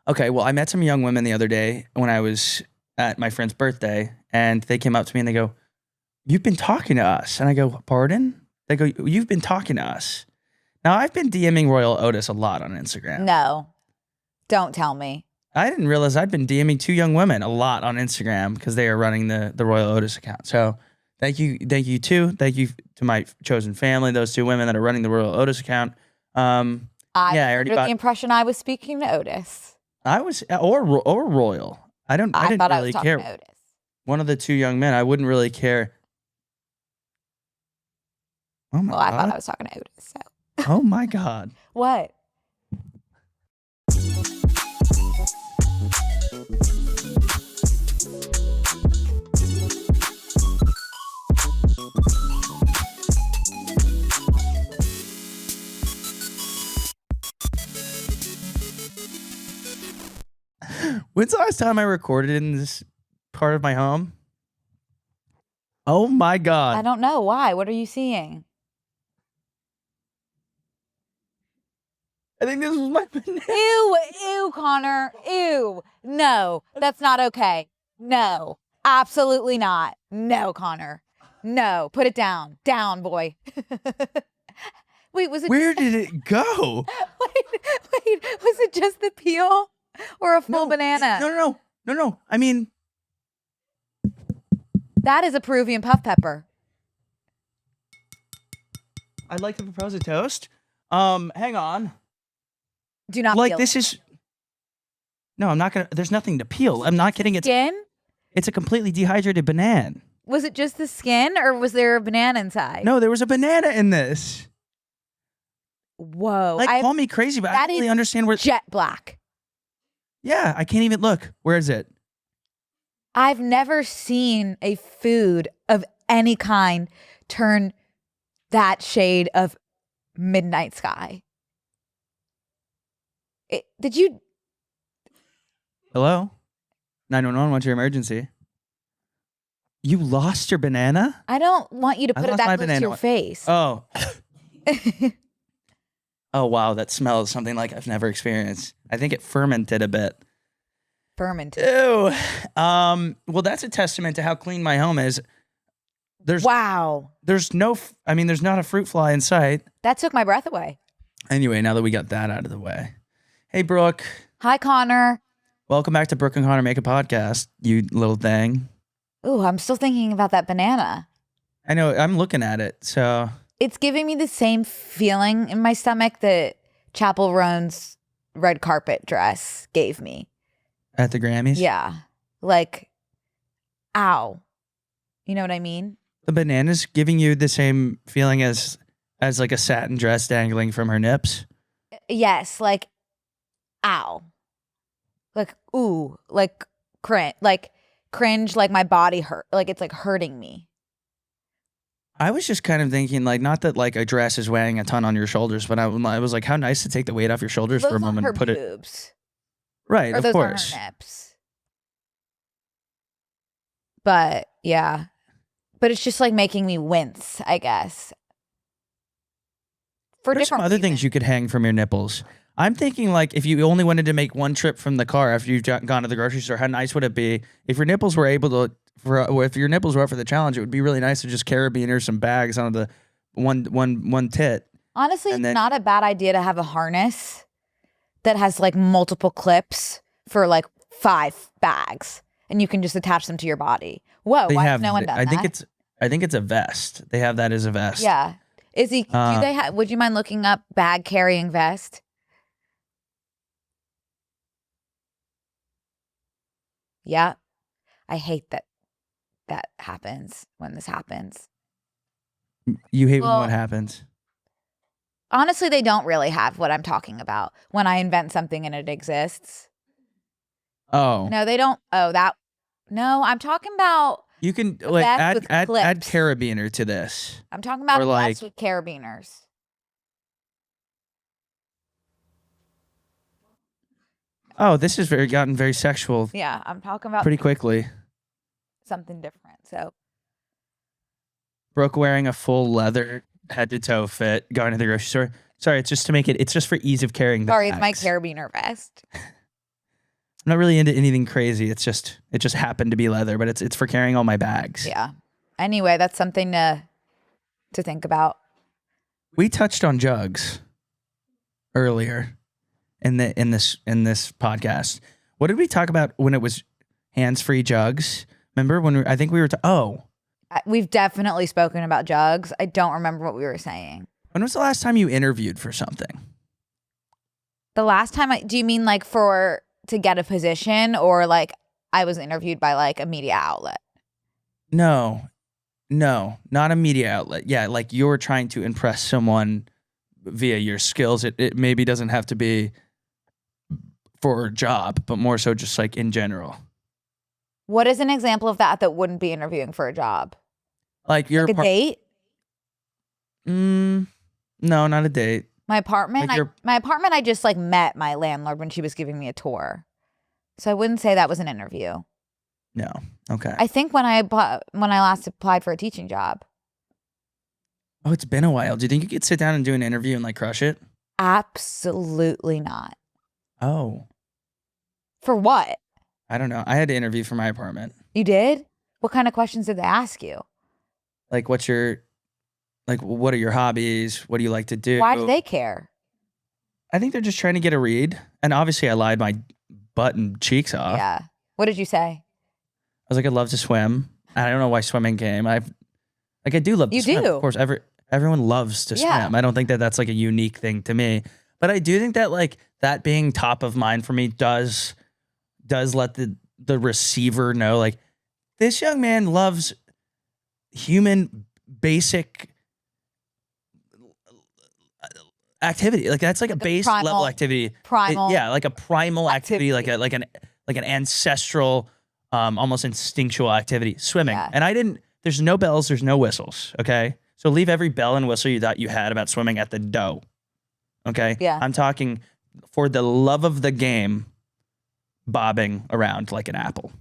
Okay, well, I met some young women the other day when I was at my friend's birthday, and they came up to me and they go, "You've been talking to us." And I go, "Pardon?" They go, "You've been talking to us." Now, I've been DMing Royal Otis a lot on Instagram. No, don't tell me. I didn't realize I'd been DMing two young women a lot on Instagram because they are running the Royal Otis account. So thank you too. Thank you to my chosen family, those two women that are running the Royal Otis account. I already got the impression I was speaking to Otis. I was or Royal. I didn't really care. To Otis. One of the two young men, I wouldn't really care. Oh my God. I thought I was talking to Otis. So. Oh my God. What? When's the last time I recorded in this part of my home? Oh my God. I don't know. Why? What are you seeing? I think this was my banana. Ew, Connor. Ew. No, that's not okay. No, absolutely not. No, Connor. No, put it down. Down, boy. Wait, was it? Where did it go? Wait, was it just the peel or a full banana? No. I mean, that is a Peruvian puff pepper. I'd like to propose a toast. Hang on. Do not like peel this it. Is. No, I'm not gonna. There's nothing to peel. I'm not kidding. Skin? It's a completely dehydrated banana. Was it just the skin, or was there a banana inside? No, there was a banana in this. Whoa! Like, call me crazy, but I don't really understand where. Jet black. Yeah, I can't even look. Where is it? I've never seen a food of any kind turn that shade of midnight sky. Did you? Hello? 911, what's your emergency? You lost your banana? I don't want you to put it that close to your face. Oh. Oh, wow. That smells something like I've never experienced. I think it fermented a bit. Fermented. Ew. Well, that's a testament to how clean my home is. Wow. There's not a fruit fly in sight. That took my breath away. Anyway, now that we got that out of the way. Hey, Brooke. Hi, Connor. Welcome back to Brooke and Connor Make a Podcast, you little thing. Ooh, I'm still thinking about that banana. I know. I'm looking at it, so. It's giving me the same feeling in my stomach that Chappel Roan's red carpet dress gave me. At the Grammys? Yeah. Like, ow. You know what I mean? The banana's giving you the same feeling as like a satin dress dangling from her nips? Yes, like, ow. Like, ooh, like cringe, like my body hurt. Like, it's like hurting me. I was just kind of thinking, like, not that like a dress is weighing a ton on your shoulders, but I was like, how nice to take the weight off your shoulders Those for a moment and put boobs. Right, or of those course. Are her nips. But yeah, but it's just like making me wince, I guess. There's some other things you could hang from your nipples. I'm thinking, like, if you only wanted to make one trip from the car after you've gone to the grocery store, how nice would it be if your nipples were able to, if your nipples were up for the challenge? It would be really nice to just carabiner some bags on the one tit. Honestly, it's not a bad idea to have a harness that has like multiple clips for like 5 bags, and you can just attach them to your body. Whoa, why has no one done that? I think it's a vest. They have that as a vest. Yeah. Is he? Do they have? Would you mind looking up bag carrying vest? Yeah, I hate that happens when this happens. You hate when what happens? Honestly, they don't really have what I'm talking about when I invent something and it exists. Oh. No, they don't. Oh, that. No, I'm talking about. You can like add carabiner to this. I'm talking about a vest with carabiners. Oh, this has gotten very sexual. Yeah, I'm talking about pretty quickly. Something different. So, Brooke wearing a full leather head to toe fit, going to the grocery store. Sorry, it's just to make it. It's just for ease of carrying. Sorry, it's my carabiner vest. I'm not really into anything crazy. It just happened to be leather, but it's for carrying all my bags. Yeah. Anyway, that's something to think about. We touched on jugs earlier in this podcast. What did we talk about when it was hands-free jugs? Remember when I think we were we've definitely spoken about jugs. I don't remember what we were saying. When was the last time you interviewed for something? The last time do you mean like to get a position, or like I was interviewed by like a media outlet? No, not a media outlet. Yeah, like you're trying to impress someone via your skills. It maybe doesn't have to be for a job, but more so just like in general. What is an example of that wouldn't be interviewing for a job? Like your like a date? No, not a date. My apartment, Like my apartment, I just like met my landlord when she was giving me a tour. So I wouldn't say that was an interview. No. Okay. I think when I last applied for a teaching job. Oh, it's been a while. Do you think you could sit down and do an interview and like crush it? Absolutely not. Oh. For what? I don't know. I had to interview for my apartment. You did? What kind of questions did they ask you? Like, what are your hobbies? What do you like to do? Why do they care? I think they're just trying to get a read. And obviously I lied my butt and cheeks off. Yeah. What did you say? I was like, I'd love to swim. I don't know why swimming came. I do love to swim. You do? Of course, everyone loves to swim. I don't think that that's like a unique thing to me. But I do think that like that being top of mind for me does let the receiver know like this young man loves human basic activity. Like that's like a base level activity. Like a primal activity, like an ancestral, almost instinctual activity. Swimming. Yeah. And there's no bells, there's no whistles. Okay. So leave every bell and whistle you thought you had about swimming at the door. Okay. Yeah. I'm talking for the love of the game, bobbing around like an apple.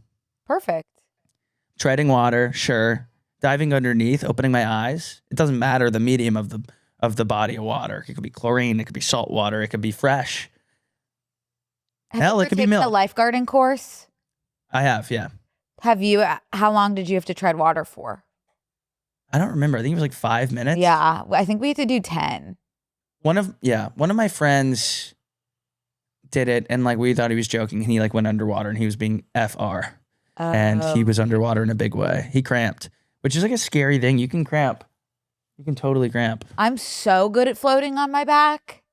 Perfect. Treading water. Sure. Diving underneath, opening my eyes. It doesn't matter the medium of the body of water. It could be chlorine. It could be salt water. It could be fresh. Hell, it could be milk. A lifeguarding course? I have, yeah. How long did you have to tread water for? I don't remember. I think it was like 5 minutes. Yeah, I think we had to do 10. One of my friends did it, and like we thought he was joking, and he like went underwater, and he was being FR, and he was underwater in a big way. He cramped, which is like a scary thing. You can cramp. You can totally cramp. I'm so good at floating on my back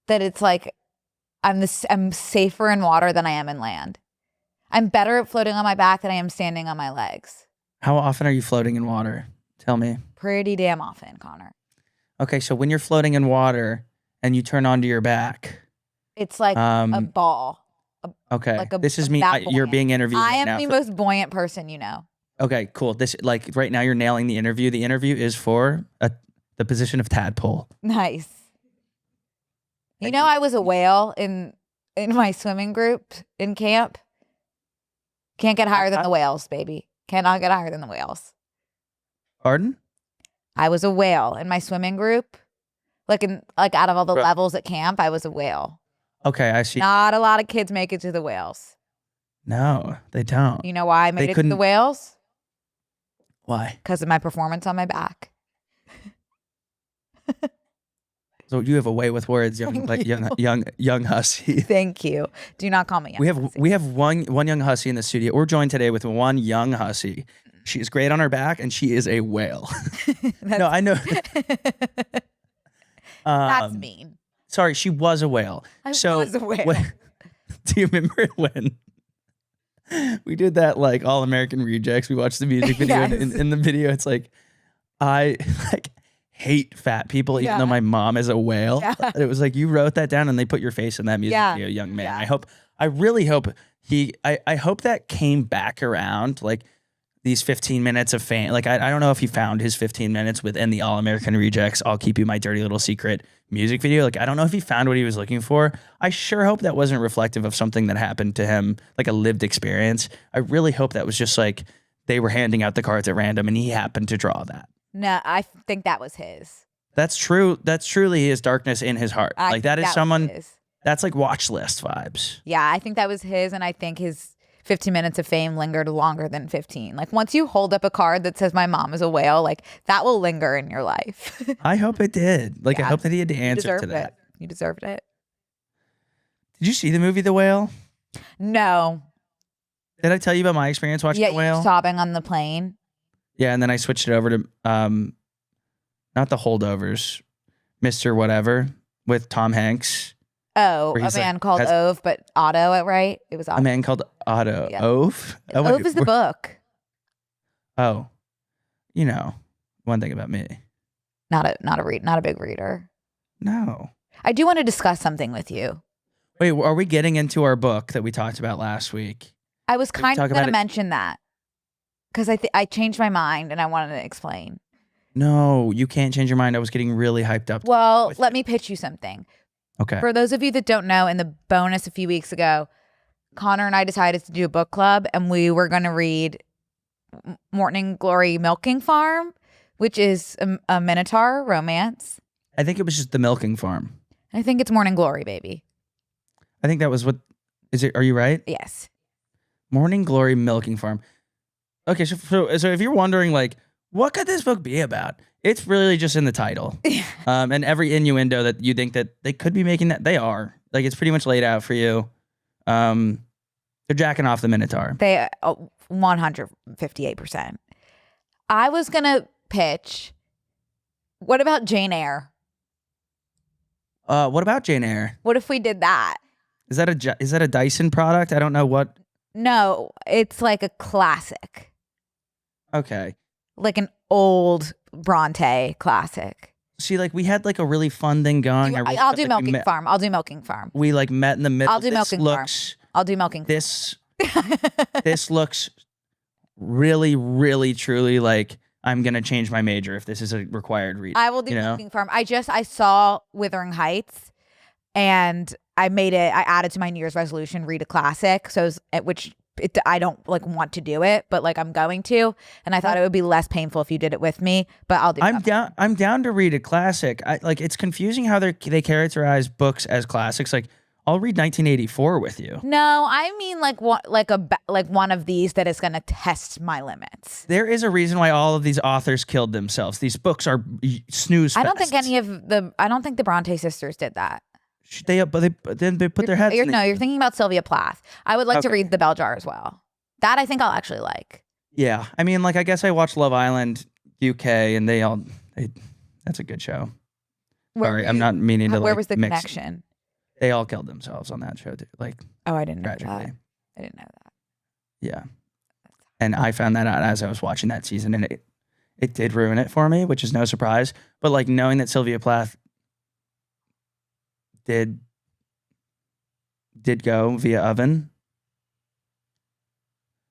that it's like I'm safer in water than I am in land. I'm better at floating on my back than I am standing on my legs. How often are you floating in water? Tell me. Pretty damn often, Connor. Okay, so when you're floating in water and you turn onto your back, it's like a ball. Okay, this is me. You're being interviewed. I am the most buoyant person you know. Okay, cool. This like right now you're nailing the interview. The interview is for the position of tadpole. Nice. You know, I was a whale in my swimming group in camp. Can't get higher than the whales, baby. Cannot get higher than the whales. Pardon? I was a whale in my swimming group. Like out of all the levels at camp, I was a whale. Okay, I see. Not a lot of kids make it to the whales. No, they don't. You know why I made it to the whales? Why? Because of my performance on my back. So you have a way with words, young hussy. Thank you. Do not call me young hussy. We have one young hussy in the studio. We're joined today with one young hussy. She is great on her back, and she is a whale. No, I know. That's mean. Sorry, she was a whale. I was a whale. Do you remember when we did that like All American Rejects? We watched the music video, Yes. and in the video, it's like I hate fat people, even though my mom is a whale. Yeah. It was like you wrote that down, and they put your face in that music video, young man. Yeah. I really hope I hope that came back around, like these 15 minutes of fame. Like I don't know if he found his 15 minutes within the All American Rejects, I'll Keep You My Dirty Little Secret music video. Like I don't know if he found what he was looking for. I sure hope that wasn't reflective of something that happened to him, like a lived experience. I really hope that was just like they were handing out the cards at random and he happened to draw that. No, I think that was his. That's true. That's truly his darkness in his heart. Like that is someone. That's like watch list vibes. Yeah, I think that was his, and I think his 15 minutes of fame lingered longer than 15. Like once you hold up a card that says my mom is a whale, like that will linger in your life. I hope it did. Like I Yeah. hope that he had to You answer to deserved that. it. You deserved it. Did you see the movie The Whale? No. Did I tell you about my experience watching Yeah, The Whale? you're sobbing on the plane. Yeah, and then I switched it over to not The Holdovers, Mr. Whatever with Tom Hanks. Oh, Where a he's like- man called has- Ove, but Otto, right? It was Otto. A man called Otto. Yeah. Ove? Oh, wait, Ove is the book. Oh, you know, one thing about me. Not a big reader. No. I do want to discuss something with you. Wait, are we getting into our book that we talked about last week? I was Can we kind talk of going about to it? mention that because I changed my mind and I wanted to explain. No, you can't change your mind. I was getting really hyped up. Well, with let you. me pitch you something. Okay. For those of you that don't know, in the bonus a few weeks ago, Connor and I decided to do a book club, and we were going to read Morning Glory Milking Farm, which is a minotaur romance. I think it was just The Milking Farm. I think it's Morning Glory, baby. I think that was what, is it, are you right? Yes. Morning Glory Milking Farm. Okay, so if you're wondering, like, what could this book be about? It's really just in the title. And every innuendo that you think that they could be making, that they are. Like, it's pretty much laid out for you. They're jacking off the Minotaur. They 158%. I was going to pitch, what about Jane Eyre? What about Jane Eyre? What if we did that? Is that a Dyson product? I don't know what. No, it's like a classic. Okay. Like an old Bronte classic. See, like, we had like a really fun thing going. I really I'll felt do like Milking Farm. I'll do Milking Farm. We like met in the middle. I'll do This Milking Farm. looks, I'll do Milking Farm. This looks really, really, truly like I'm gonna change my major if this is a required read. I will do Milking Farm. I saw Wuthering Heights, and I added to my New Year's resolution, read a classic. So I don't like want to do it, but like I'm going to, and I thought it would be less painful if you did it with me. But I'll do. I'm down to read a classic. It's confusing how they characterize books as classics. Like, I'll read 1984 with you. No, I mean like one of these that is going to test my limits. There is a reason why all of these authors killed themselves. These books are snooze. I don't think I don't think the Bronte sisters did that. They put their heads. You're thinking about Sylvia Plath. I would like to Okay. read The Bell Jar as well. That I think I'll actually like. Yeah, I mean, like, I guess I watched Love Island UK, and that's a good show. Sorry, I'm not meaning to. Where like, was the mix. connection? They all killed themselves on that show, too. Like, Oh, I didn't know tragically. that. I didn't know that. Yeah, and I found that out as I was watching that season, and it did ruin it for me, which is no surprise. But like knowing that Sylvia Plath did go via Oven.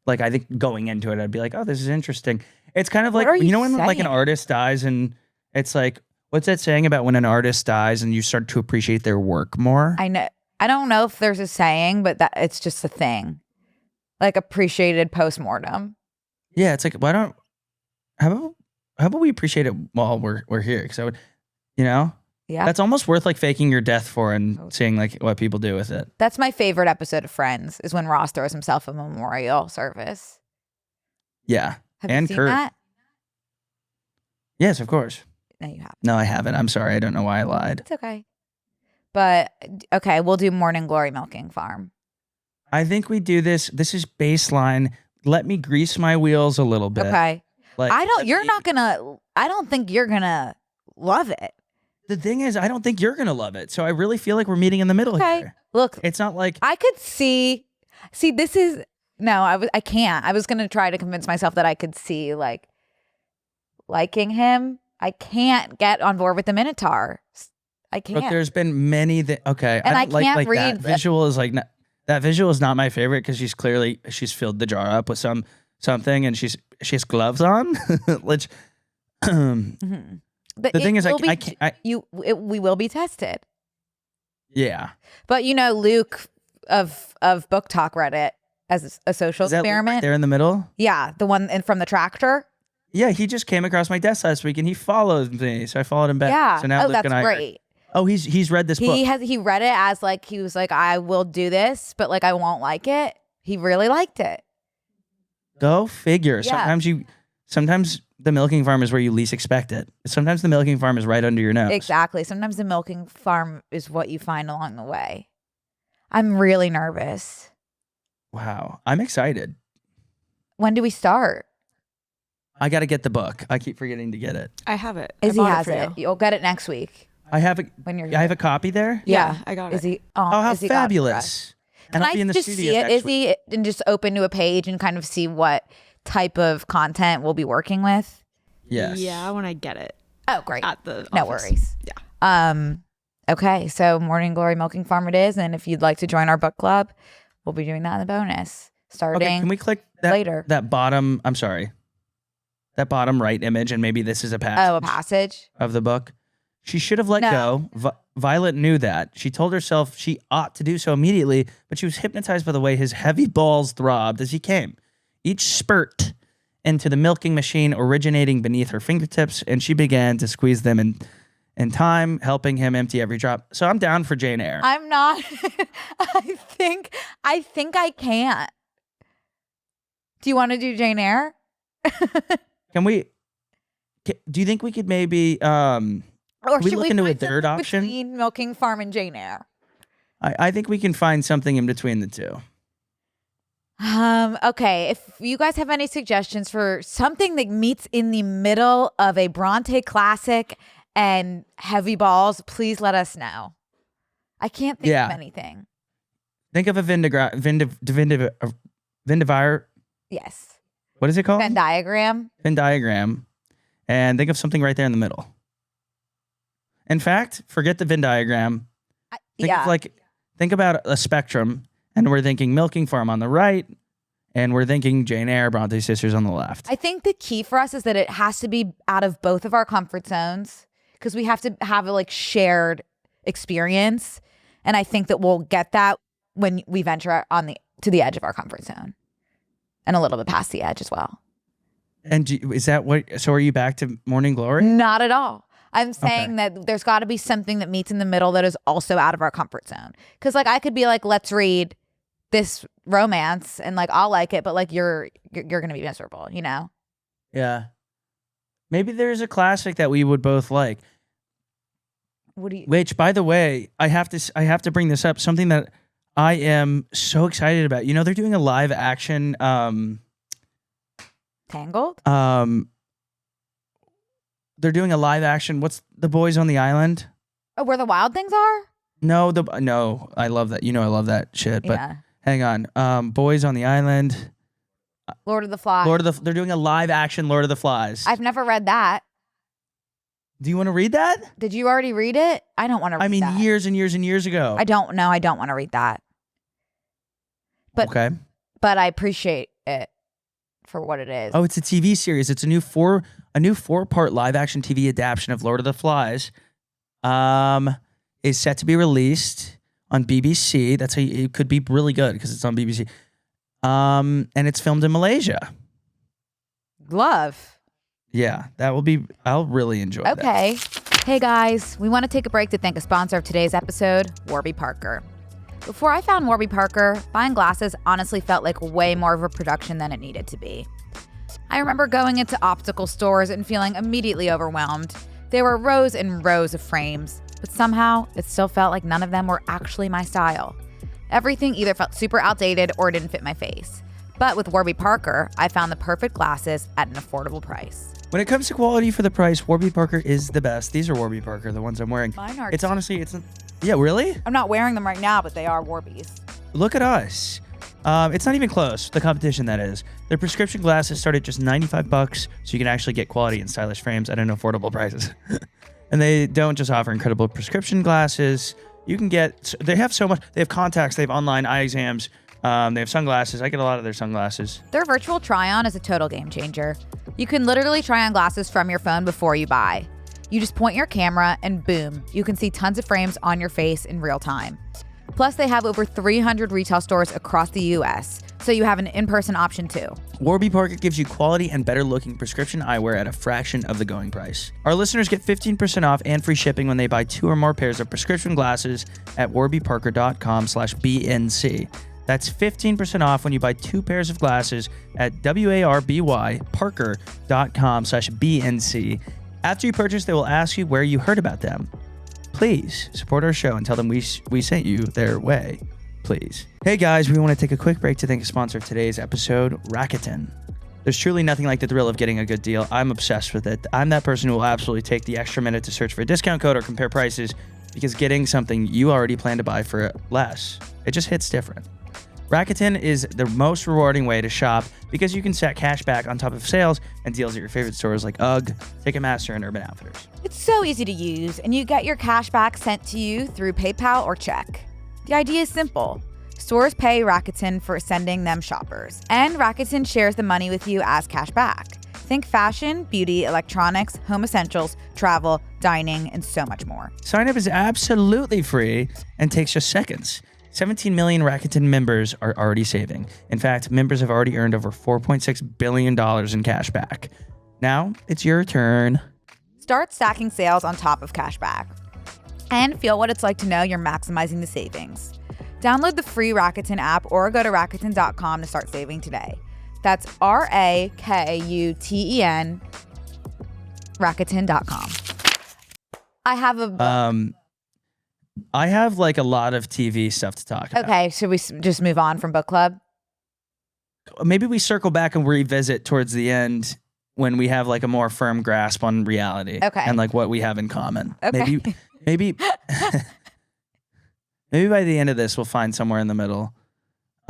Like, I think going into it, I'd be like, oh, this is interesting. It's kind of like, What are you you know when like an saying? artist dies and it's like, what's that saying about when an artist dies and you start to appreciate their work more? I know. I don't know if there's a saying, but that it's just a thing. Like appreciated postmortem. Yeah, it's like, how about we appreciate it while we're here? Because I would, Yeah. that's almost worth like faking your death for and seeing like what people do with it. That's my favorite episode of Friends is when Ross throws himself a memorial service. Yeah. Have And you seen Kurt. that? Yes, of course. No, you have. No, I haven't. I'm sorry. I don't know why I lied. It's okay. But okay, we'll do Morning Glory Milking Farm. I think we do this. This is baseline. Let me grease my wheels a little bit. Okay. Like, I don't think you're gonna love it. The thing is, I don't think you're gonna love it. So I really feel like we're meeting in the middle Okay. here. Look, It's not like I could see this is no, I can't. I was gonna try to convince myself that I could see like liking him. I can't get on board with the Minotaur. I can't. look. There's been many that okay. And I don't can't like that read the- visual is like that visual is not my favorite because she's filled the jar up with something and she has gloves on, which. Mhm. But The it thing is, will I be- can't. we will be tested. Yeah. But Luke of Book Talk read it as a social Is that Luke right experiment. there in the middle? Yeah, the one from the tractor. Yeah, he just came across my desk last week and he followed me, so I followed him back. Yeah. So now Oh, Luke that's and I great. Oh, he's read this book. He read it as like, he was like, I will do this, but like I won't like it. He really liked it. Go figure. Yeah. Sometimes the milking farm is where you least expect it. Sometimes the milking farm is right under your nose. Exactly. Sometimes the milking farm is what you find along the way. I'm really nervous. Wow. I'm excited. When do we start? I got to get the book. I keep forgetting to get it. I have it. Izzy has for it. you. You'll get it next week. I have a copy there. Yeah, I got it. Izzy, Oh, how Izzy got it for us. fabulous. And Can I'll be in the just studio see it, next week. Izzy, and just open to a page and kind of see what type of content we'll be working with? Yes. Yeah, when I get it Oh, great. at the No office. worries. Yeah. Okay, so Morning Glory Milking Farm it is, and if you'd like to join our book club, we'll be doing that in the bonus starting Okay, can we click that, later. that bottom, I'm sorry, that bottom right image, and maybe this is a passage a passage. of the book? She should have let No. go. Violet knew that. She told herself she ought to do so immediately, but she was hypnotized by the way his heavy balls throbbed as he came. Each spurt into the milking machine originating beneath her fingertips, and she began to squeeze them in time, helping him empty every drop. So I'm down for Jane Eyre. I'm not. I think I can't. Do you want to do Jane Eyre? Do you think we could maybe Or Can we should look into a find third something option? between Milking Farm and Jane Eyre? I think we can find something in between the two. Okay, if you guys have any suggestions for something that meets in the middle of a Bronte classic and Heavy Balls, please let us know. I can't think of anything. Think of a Vendivier. Yes. What is it called? Venn diagram. Venn diagram. And think of something right there in the middle. In fact, forget the Venn diagram. Think about a spectrum, and we're thinking Milking Farm on the right, and we're thinking Jane Eyre, Bronte Sisters on the left. I think the key for us is that it has to be out of both of our comfort zones because we have to have a shared experience, and I think that we'll get that when we venture to the edge of our comfort zone, and a little bit past the edge as well. And is that what? So are you back to Morning Glory? Not at all. I'm saying that there's got to be something that meets in the middle that is also out of our comfort zone. Because I could be like, let's read this romance, and I'll like it, but you're gonna be miserable, you know? Yeah. Maybe there's a classic that we would both like. Which, by the way, I have to bring this up. Something that I am so excited about. You know, they're doing a live action. Tangled. They're doing a live action. What's The Boys on the Island? Oh, Where the Wild Things Are? No. I love that. You know, I love that shit. But Yeah. hang on. Boys on the Island. Lord of the Flies. They're doing a live action Lord of the Flies. I've never read that. Do you want to read that? Did you already read it? I don't want to read that. Years and years and years ago. I don't know. I don't want to read that. Okay. But I appreciate it for what it is. Oh, it's a TV series. It's a new four-part live action TV adaptation of Lord of the Flies. Is set to be released on BBC. That's how it could be really good because it's on BBC. And it's filmed in Malaysia. Love. Yeah, I'll really enjoy that. Okay. Hey guys, we want to take a break to thank a sponsor of today's episode, Warby Parker. Before I found Warby Parker, buying glasses honestly felt like way more of a production than it needed to be. I remember going into optical stores and feeling immediately overwhelmed. There were rows and rows of frames, but somehow it still felt like none of them were actually my style. Everything either felt super outdated or didn't fit my face. But with Warby Parker, I found the perfect glasses at an affordable price. When it comes to quality for the price, Warby Parker is the best. These are Warby Parker, the ones I'm wearing. Mine are It's too. honestly, yeah, really? I'm not wearing them right now, but they are Warbies. Look at us. It's not even close. The competition, that is. Their prescription glasses start at just $95, so you can actually get quality and stylish frames at an affordable prices. And they don't just offer incredible prescription glasses. They have so much. They have contacts. They have online eye exams. They have sunglasses. I get a lot of their sunglasses. Their virtual try-on is a total game changer. You can literally try on glasses from your phone before you buy. You just point your camera and boom, you can see tons of frames on your face in real time. Plus, they have over 300 retail stores across the U.S., so you have an in-person option too. Warby Parker gives you quality and better-looking prescription eyewear at a fraction of the going price. Our listeners get 15% off and free shipping when they buy 2 or more pairs of prescription glasses at warbyparker.com/BNC. That's 15% off when you buy 2 pairs of glasses at warbyparker.com/BNC. After you purchase, they will ask you where you heard about them. Please support our show and tell them we sent you their way. Please. Hey guys, we want to take a quick break to thank the sponsor of today's episode, Rakuten. There's truly nothing like the thrill of getting a good deal. I'm obsessed with it. I'm that person who will absolutely take the extra minute to search for a discount code or compare prices because getting something you already plan to buy for less, it just hits different. Rakuten is the most rewarding way to shop because you can set cash back on top of sales and deals at your favorite stores like UGG, Ticketmaster, and Urban Outfitters. It's so easy to use, and you get your cash back sent to you through PayPal or check. The idea is simple. Stores pay Rakuten for sending them shoppers, and Rakuten shares the money with you as cash back. Think fashion, beauty, electronics, home essentials, travel, dining, and so much more. Sign up is absolutely free and takes just seconds. 17 million Rakuten members are already saving. In fact, members have already earned over $4.6 billion in cash back. Now, it's your turn. Start stacking sales on top of cash back. And feel what it's like to know you're maximizing the savings. Download the free Rakuten app or go to Rakuten.com to start saving today. That's Rakuten, Rakuten.com. I have like a lot of TV stuff to talk about. Okay, should we just move on from book club? Maybe we circle back and revisit towards the end when we have like a more firm grasp on reality. Okay. And like what we have in common. Okay. Maybe by the end of this, we'll find somewhere in the middle.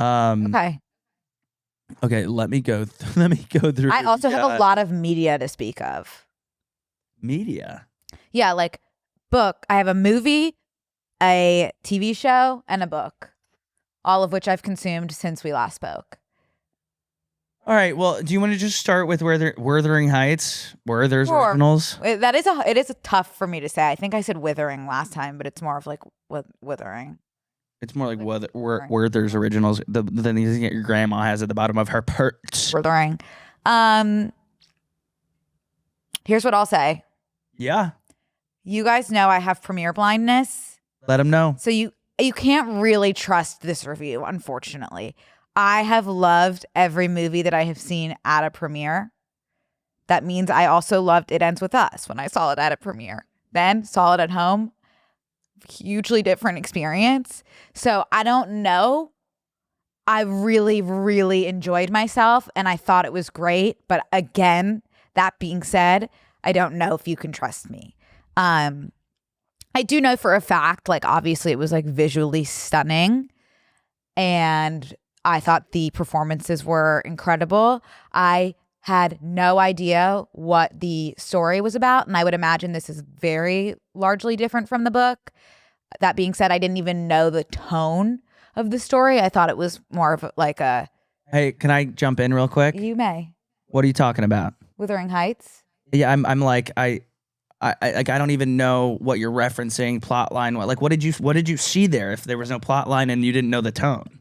Okay. Okay, let me go through. I also have a lot of media to speak of. Media? Yeah, like book. I have a movie, a TV show, and a book, all of which I've consumed since we last spoke. All right. Well, do you want to just start with Wuthering Heights? Werther's Sure. Originals? It is tough for me to say. I think I said withering last time, but it's more of like withering. It's more like Werther's Originals. The thing that your grandma has at the bottom of her purse. Withering. Here's what I'll say. Yeah. You guys know I have premiere blindness. Let them know. So you can't really trust this review, unfortunately. I have loved every movie that I have seen at a premiere. That means I also loved It Ends With Us when I saw it at a premiere. Then saw it at home. Hugely different experience. So I don't know. I really, really enjoyed myself and I thought it was great. But again, that being said, I don't know if you can trust me. I do know for a fact, like obviously it was like visually stunning and I thought the performances were incredible. I had no idea what the story was about, and I would imagine this is very largely different from the book. That being said, I didn't even know the tone of the story. I thought it was more of like a... Hey, can I jump in real quick? You may. What are you talking about? Wuthering Heights? Yeah, I'm like, I don't even know what you're referencing, plot line. Like, what did you see there if there was no plot line and you didn't know the tone?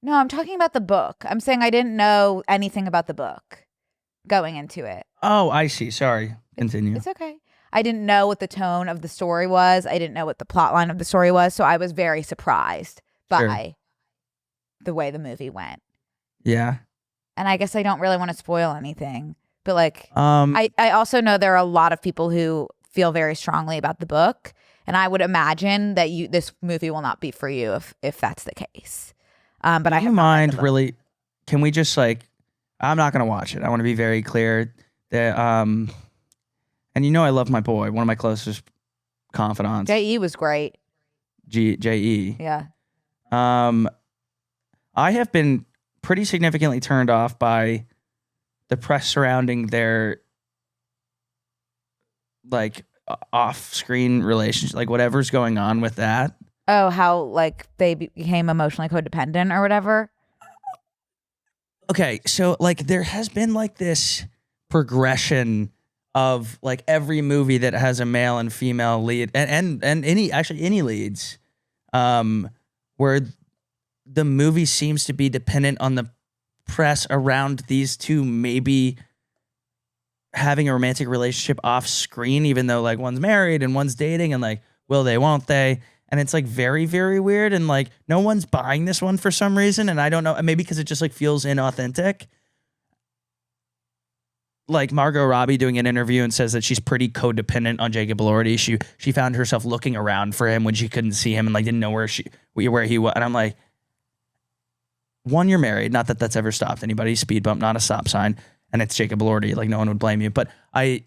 No, I'm talking about the book. I'm saying I didn't know anything about the book going into it. Oh, I see. Sorry. Continue. It's okay. I didn't know what the tone of the story was. I didn't know what the plot line of the story was. So I was very surprised by the way the movie went. Yeah. And I guess I don't really want to spoil anything. But like, I also know there are a lot of people who feel very strongly about the book. And I would imagine that this movie will not be for you if that's the case. But I have mind really. Can we just like? I'm not gonna watch it. I want to be very clear that and you know I love my boy, one of my closest confidants. J.E. was great. J.E. Yeah. I have been pretty significantly turned off by the press surrounding their like off-screen relationship, like whatever's going on with that. Oh, how like they became emotionally codependent or whatever. Okay, so like there has been like this progression of like every movie that has a male and female lead and any leads where the movie seems to be dependent on the press around these two maybe having a romantic relationship off screen, even though like one's married and one's dating, and like, will they, won't they? And it's like very, very weird. And like, no one's buying this one for some reason. And I don't know, maybe because it just like feels inauthentic. Like Margot Robbie doing an interview and says that she's pretty codependent on Jacob Elordi. She found herself looking around for him when she couldn't see him and like didn't know where he was. And I'm like, one, you're married. Not that that's ever stopped anybody. Speed bump, not a stop sign. And it's Jacob Elordi. Like no one would blame you. But they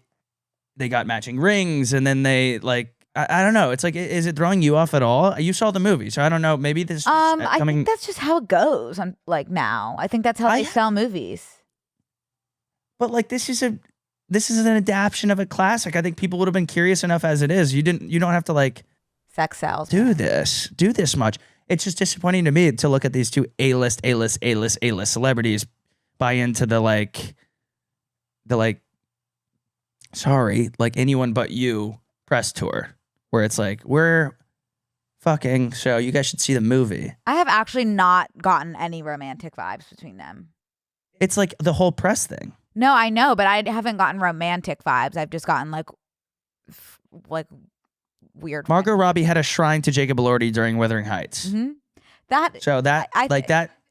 got matching rings, and then they like, I don't know. It's like, is it throwing you off at all? You saw the movie, so I don't know. Maybe this. I think that's just how it goes. Like now, I think that's how they sell movies. But like, this is an adaptation of a classic. I think people would have been curious enough as it is. You don't have to like sex sells. Do this much. It's just disappointing to me to look at these two A-list celebrities buy into the sorry, like anyone but you press tour, where it's like, we're fucking, so you guys should see the movie. I have actually not gotten any romantic vibes between them. It's like the whole press thing. No, I know, but I haven't gotten romantic vibes. I've just gotten like weird. Margot Robbie had a shrine to Jacob Elordi during Wuthering Heights. Mm-hmm. That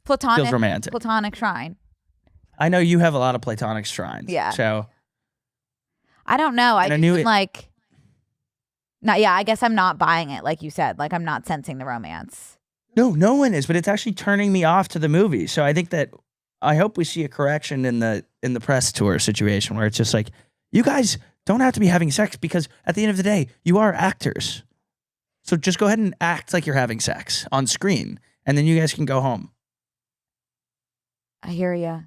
platonic, feels romantic. Platonic shrine. I know you have a lot of platonic shrines. Yeah. So I don't know. I guess I'm not buying it, like you said. Like I'm not sensing the romance. No one is, but it's actually turning me off to the movie. So I think that I hope we see a correction in the press tour situation where it's just like, you guys don't have to be having sex, because at the end of the day, you are actors. So just go ahead and act like you're having sex on screen, and then you guys can go home. I hear you.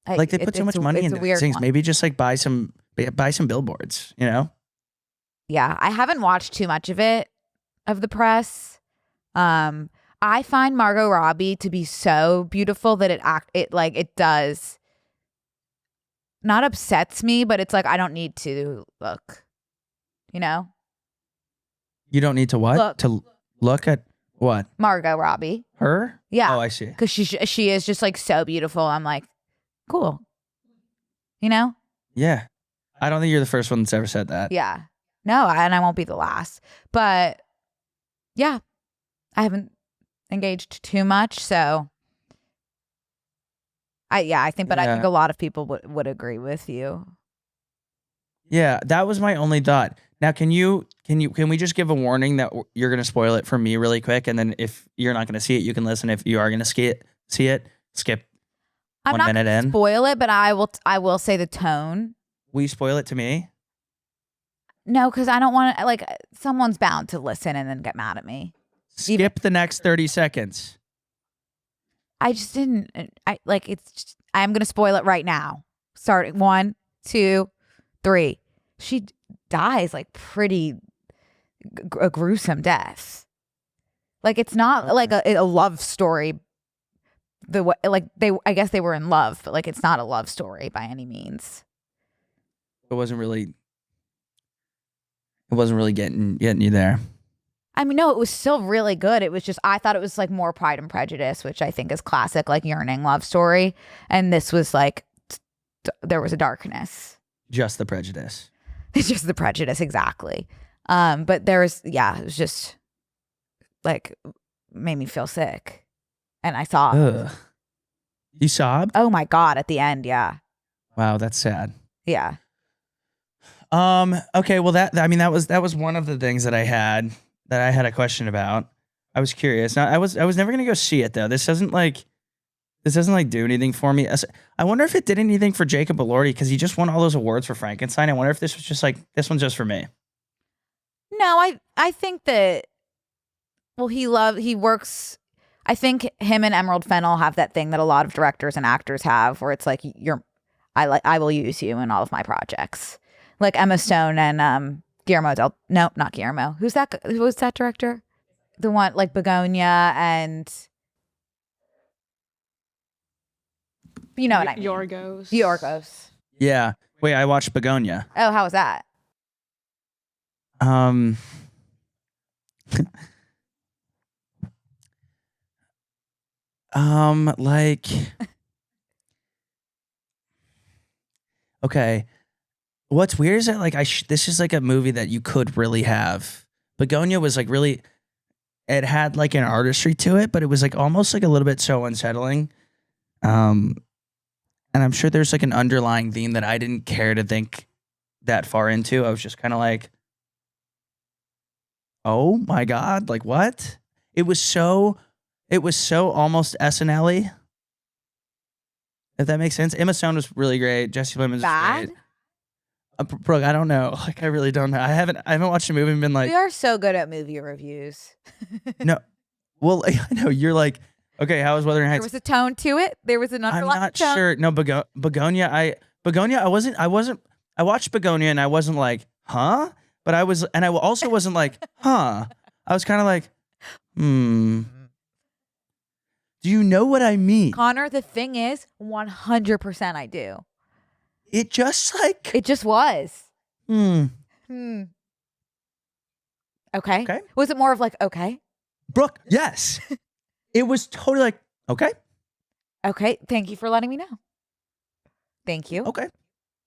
Like they put so much money into these things. Maybe just like buy some billboards, you know? Yeah, I haven't watched too much of the press. I find Margot Robbie to be so beautiful that it does not upsets me, but it's like I don't need to look. You know? You don't need to what? To look at what? Margot Robbie. Her? Yeah. Oh, I see. Because she is just like so beautiful. I'm like, cool. You know? Yeah. I don't think you're the first one that's ever said that. Yeah. No, and I won't be the last. But yeah, I haven't engaged too much, so I think a lot of people would agree with you. Yeah, that was my only thought. Now, can we just give a warning that you're going to spoil it for me really quick, and then if you're not going to see it, you can listen. If you are going to see it, skip. I'm 1 not minute gonna in. Spoil it, but I will say the tone. Will you spoil it to me? No, because I don't want to. Like, someone's bound to listen and then get mad at me. Skip the next 30 seconds. I just didn't. I'm gonna spoil it right now. Starting 1, 2, 3. She dies like pretty a gruesome death. Like it's not like a love story. I guess they were in love, but like it's not a love story by any means. It wasn't really getting you there. I mean, no, it was still really good. It was just, I thought it was like more Pride and Prejudice, which I think is classic, like yearning love story. And this was like, there was a darkness. Just the prejudice. It's just the prejudice, exactly. But there was, it was just like, made me feel sick. And I sobbed. Ugh. You sobbed? Oh my God, at the end, yeah. Wow, that's sad. Yeah. Okay, well that was one of the things that I had a question about. I was curious. Now I was never gonna go see it though. This doesn't do anything for me. I wonder if it did anything for Jacob Elordi, because he just won all those awards for Frankenstein. I wonder if this was just like, this one's just for me. No, I think that, well, he works. I think him and Emerald Fennell have that thing that a lot of directors and actors have, where it's like I will use you in all of my projects. Like Emma Stone and not Guillermo. Who's that? Who was that director? The one like Bugonia and you know what I mean. Yorgos. Yeah. Wait, I watched Bugonia. Oh, how was that? Like, okay. What's weird is that like this is like a movie that you could really have. Begonia was like really, it had like an artistry to it, but it was like almost like a little bit so unsettling. And I'm sure there's like an underlying theme that I didn't care to think that far into. I was just kind of like, oh my God, like what? It was so almost SNL-y. If that makes sense. Emma Stone was really great. Jesse Plemons was Bad? great. Brooke, I don't know. Like I really don't know. I haven't watched a movie and been like, We are so good at movie reviews. no. Well, I know you're like, okay, how was Wuthering There Heights? was a tone to it. There was an I'm underlying not tone. sure. No, Begonia. I wasn't. I watched Begonia and I wasn't like, huh? But I was, and I also wasn't like, huh? I was kind of like, Do you know what I mean? Connor, the thing is, 100% I do. It just like, It just was. hmm. Okay. Okay. Was it more of like, okay? Brooke, yes. It was totally like, okay. Okay. Thank you for letting me know. Thank you. Okay.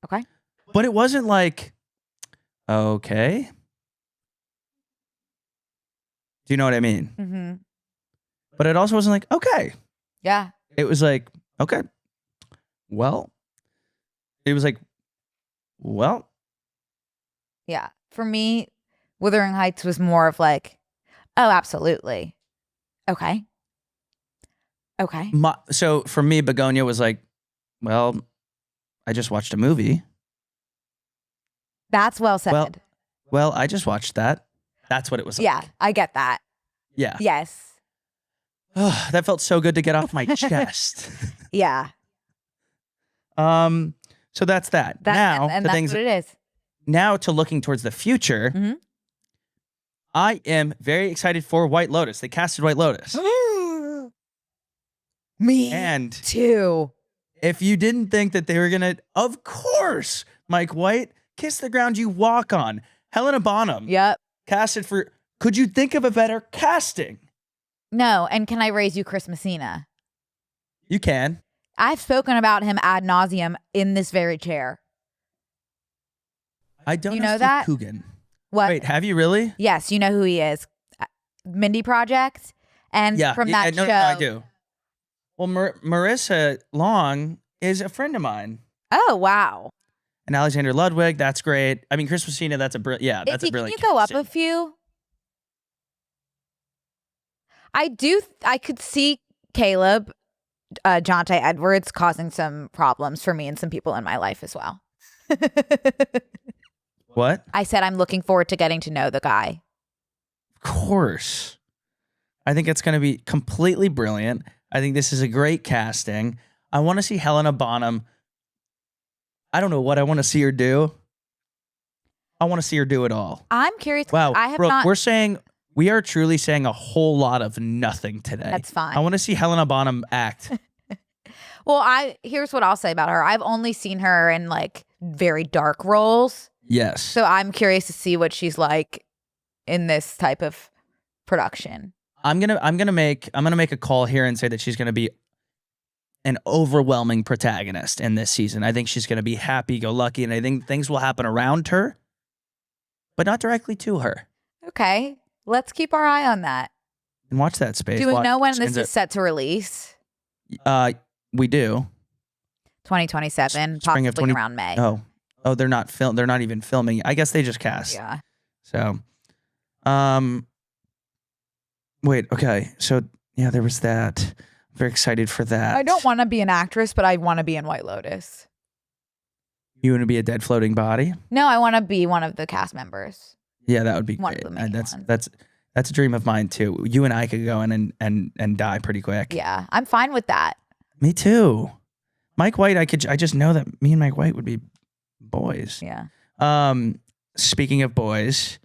Okay. But it wasn't like, okay. Do you know what I mean? Mm-hmm. But it also wasn't like, okay. Yeah. It was like, okay. Well, it was like, well. Yeah. For me, Wuthering Heights was more of like, oh, absolutely. Okay. Okay. So for me, Begonia was like, well, I just watched a movie. That's well said. Well, I just watched that. That's what it was like. Yeah, I get that. Yeah. Yes. That felt so good to get off my chest. Yeah. So that's that. Now, and the that's things, what it is. now to looking towards the future, Mhm. I am very excited for White Lotus. They casted White Lotus. Me And too. if you didn't think that they were going to, of course, Mike White, Kiss the Ground You Walk On. Helena Bonham Yep. casted for, could you think of a better casting? No, and can I raise you Chris Messina? You can. I've spoken about him ad nauseum in this very chair. I don't You know know Steve that? Coogan. What? Wait, have you really? Yes, you know who he is. Mindy Project. And Yeah. from that no, show. no, I do. Well, Marissa Long is a friend of mine. Oh, wow. And Alexander Ludwig, that's great. I mean, Chris Messina, that's a brilliant Can brilliant you go up casting. a few? I could see Caleb, Jonte Edwards causing some problems for me and some people in my life as well. What? I said I'm looking forward to getting to know the guy. Of course. I think it's going to be completely brilliant. I think this is a great casting. I want to see Helena Bonham. I don't know what I want to see her do. I want to see her do it all. I'm curious. Wow, I have Brooke, not. we are truly saying a whole lot of nothing today. That's fine. I want to see Helena Bonham act. Well, here's what I'll say about her. I've only seen her in like very dark roles. Yes. So I'm curious to see what she's like in this type of production. I'm gonna make a call here and say that she's gonna be an overwhelming protagonist in this season. I think she's gonna be happy-go-lucky, and I think things will happen around her, but not directly to her. Okay. Let's keep our eye on that. And watch that space. Do we Watch- know when this ends is up- set to release? We do. 2027, Spring of possibly around May. Oh, they're not They're not even filming. I guess they just cast. Yeah. So, wait. Okay. So yeah, there was that. I'm very excited for that. I don't want to be an actress, but I want to be in White Lotus. You want to be a dead floating body? No, I want to be one of the cast members. Yeah, that would be One of great. the main And ones. that's a dream of mine too. You and I could go in and die pretty quick. Yeah, I'm fine with that. Me too. Mike White, I just know that me and Mike White would be boys. Yeah. Speaking of boys,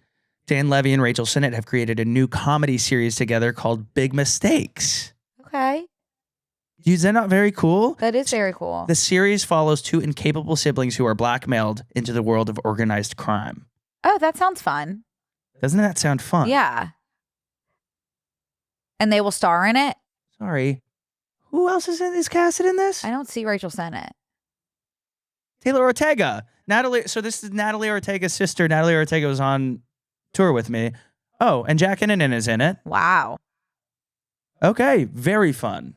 Dan Levy and Rachel Sennett have created a new comedy series together called Big Mistakes. Okay. Is that not very cool? That is very cool. The series follows two incapable siblings who are blackmailed into the world of organized crime. Oh, that sounds fun. Doesn't that sound fun? Yeah. And they will star in it? Sorry. Who else is casted in this? I don't see Rachel Sennett. Taylor Ortega. Natalie. So this is Natalie Ortega's sister. Natalie Ortega was on tour with me. Oh, and Jack Innanen is in it. Wow. Okay, very fun.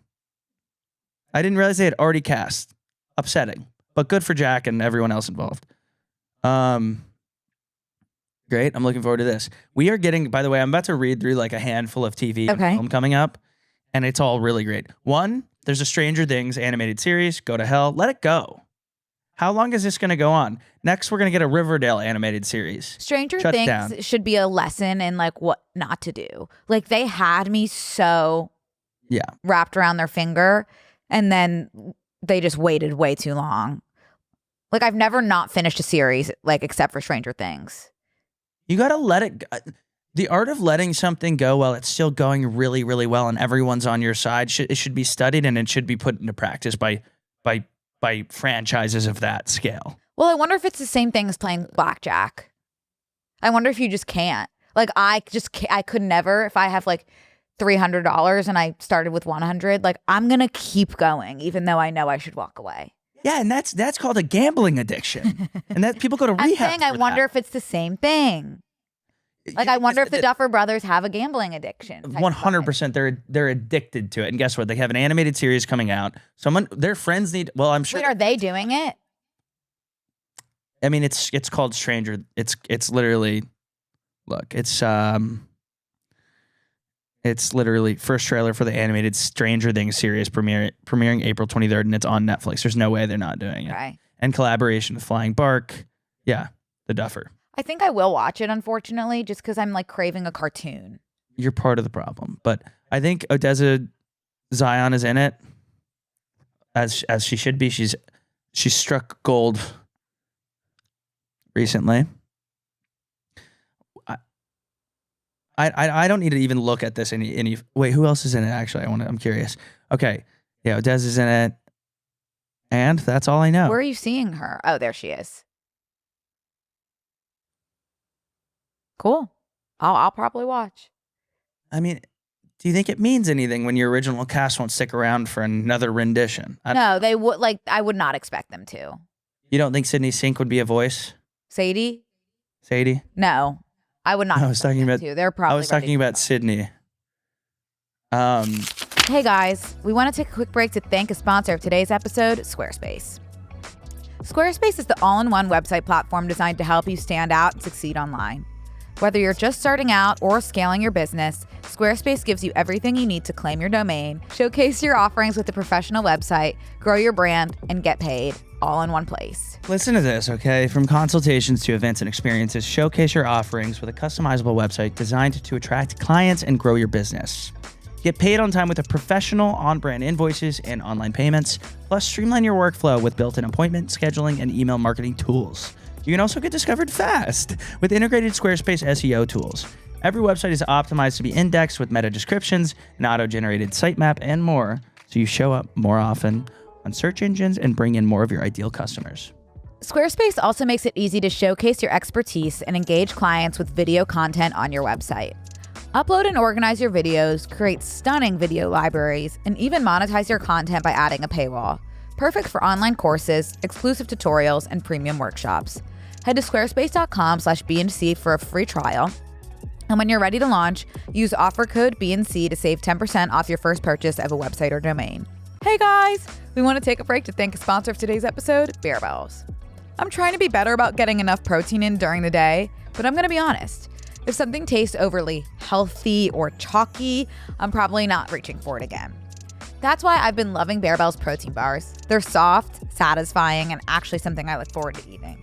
I didn't realize they had already cast. Upsetting, but good for Jack and everyone else involved. Great. I'm looking forward to this. We are getting, by the way, I'm about to read through like a handful of TV and film coming up, and it's all really great. One, there's a Stranger Things animated series. Go to hell. Let it go. How long is this going to go on? Next, we're going to get a Riverdale animated series. Stranger Things should be a lesson in like what not to do. Like they had me so wrapped around their finger, and then they just waited way too long. Like I've never not finished a series like except for Stranger Things. You got to let it go. The art of letting something go while it's still going really, really well and everyone's on your side, it should be studied and it should be put into practice by franchises of that scale. Well, I wonder if it's the same thing as playing blackjack. I wonder if you just can't. Like I could never, if I have like $300 and I started with 100, like I'm going to keep going even though I know I should walk away. Yeah, and that's called a gambling addiction. And that people go to rehab. I'm saying I wonder if it's the same thing. Like I wonder if the Duffer Brothers have a gambling addiction. 100%, they're addicted to it. And guess what? They have an animated series coming out. Their friends need. Well, I'm sure. Wait, are they doing it? I mean, it's called Stranger. It's literally, look, it's literally first trailer for the animated Stranger Things series premiering April 23rd, and it's on Netflix. There's no way they're not doing it. Right. And collaboration with Flying Bark. Yeah, the Duffer. I think I will watch it, unfortunately, just because I'm like craving a cartoon. You're part of the problem. But I think Odessa Zion is in it, as she should be. She's struck gold recently. I don't need to even look at this any. Wait, who else is in it? Actually, I'm curious. Okay, yeah, Odessa is in it, and that's all I know. Where are you seeing her? Oh, there she is. Cool. I'll probably watch. I mean, do you think it means anything when your original cast won't stick around for another rendition? No, they would. Like, I would not expect them to. You don't think Sydney Sink would be a voice? Sadie? No. I would not. I was talking about. They're probably. I was talking about Sydney. Hey guys, we want to take a quick break to thank a sponsor of today's episode, Squarespace. Squarespace is the all-in-one website platform designed to help you stand out and succeed online. Whether you're just starting out or scaling your business, Squarespace gives you everything you need to claim your domain, showcase your offerings with a professional website, grow your brand, and get paid, all in one place. Listen to this, okay? From consultations to events and experiences, showcase your offerings with a customizable website designed to attract clients and grow your business. Get paid on time with a professional on-brand invoices and online payments, plus streamline your workflow with built-in appointment, scheduling, and email marketing tools. You can also get discovered fast with integrated Squarespace SEO tools. Every website is optimized to be indexed with meta descriptions, an auto-generated sitemap, and more, so you show up more often on search engines and bring in more of your ideal customers. Squarespace also makes it easy to showcase your expertise and engage clients with video content on your website. Upload and organize your videos, create stunning video libraries, and even monetize your content by adding a paywall. Perfect for online courses, exclusive tutorials, and premium workshops. Head to squarespace.com/BNC for a free trial. And when you're ready to launch, use offer code BNC to save 10% off your first purchase of a website or domain. Hey guys, we want to take a break to thank a sponsor of today's episode, Barebells. I'm trying to be better about getting enough protein in during the day, but I'm going to be honest. If something tastes overly healthy or chalky, I'm probably not reaching for it again. That's why I've been loving Barebells protein bars. They're soft, satisfying, and actually something I look forward to eating.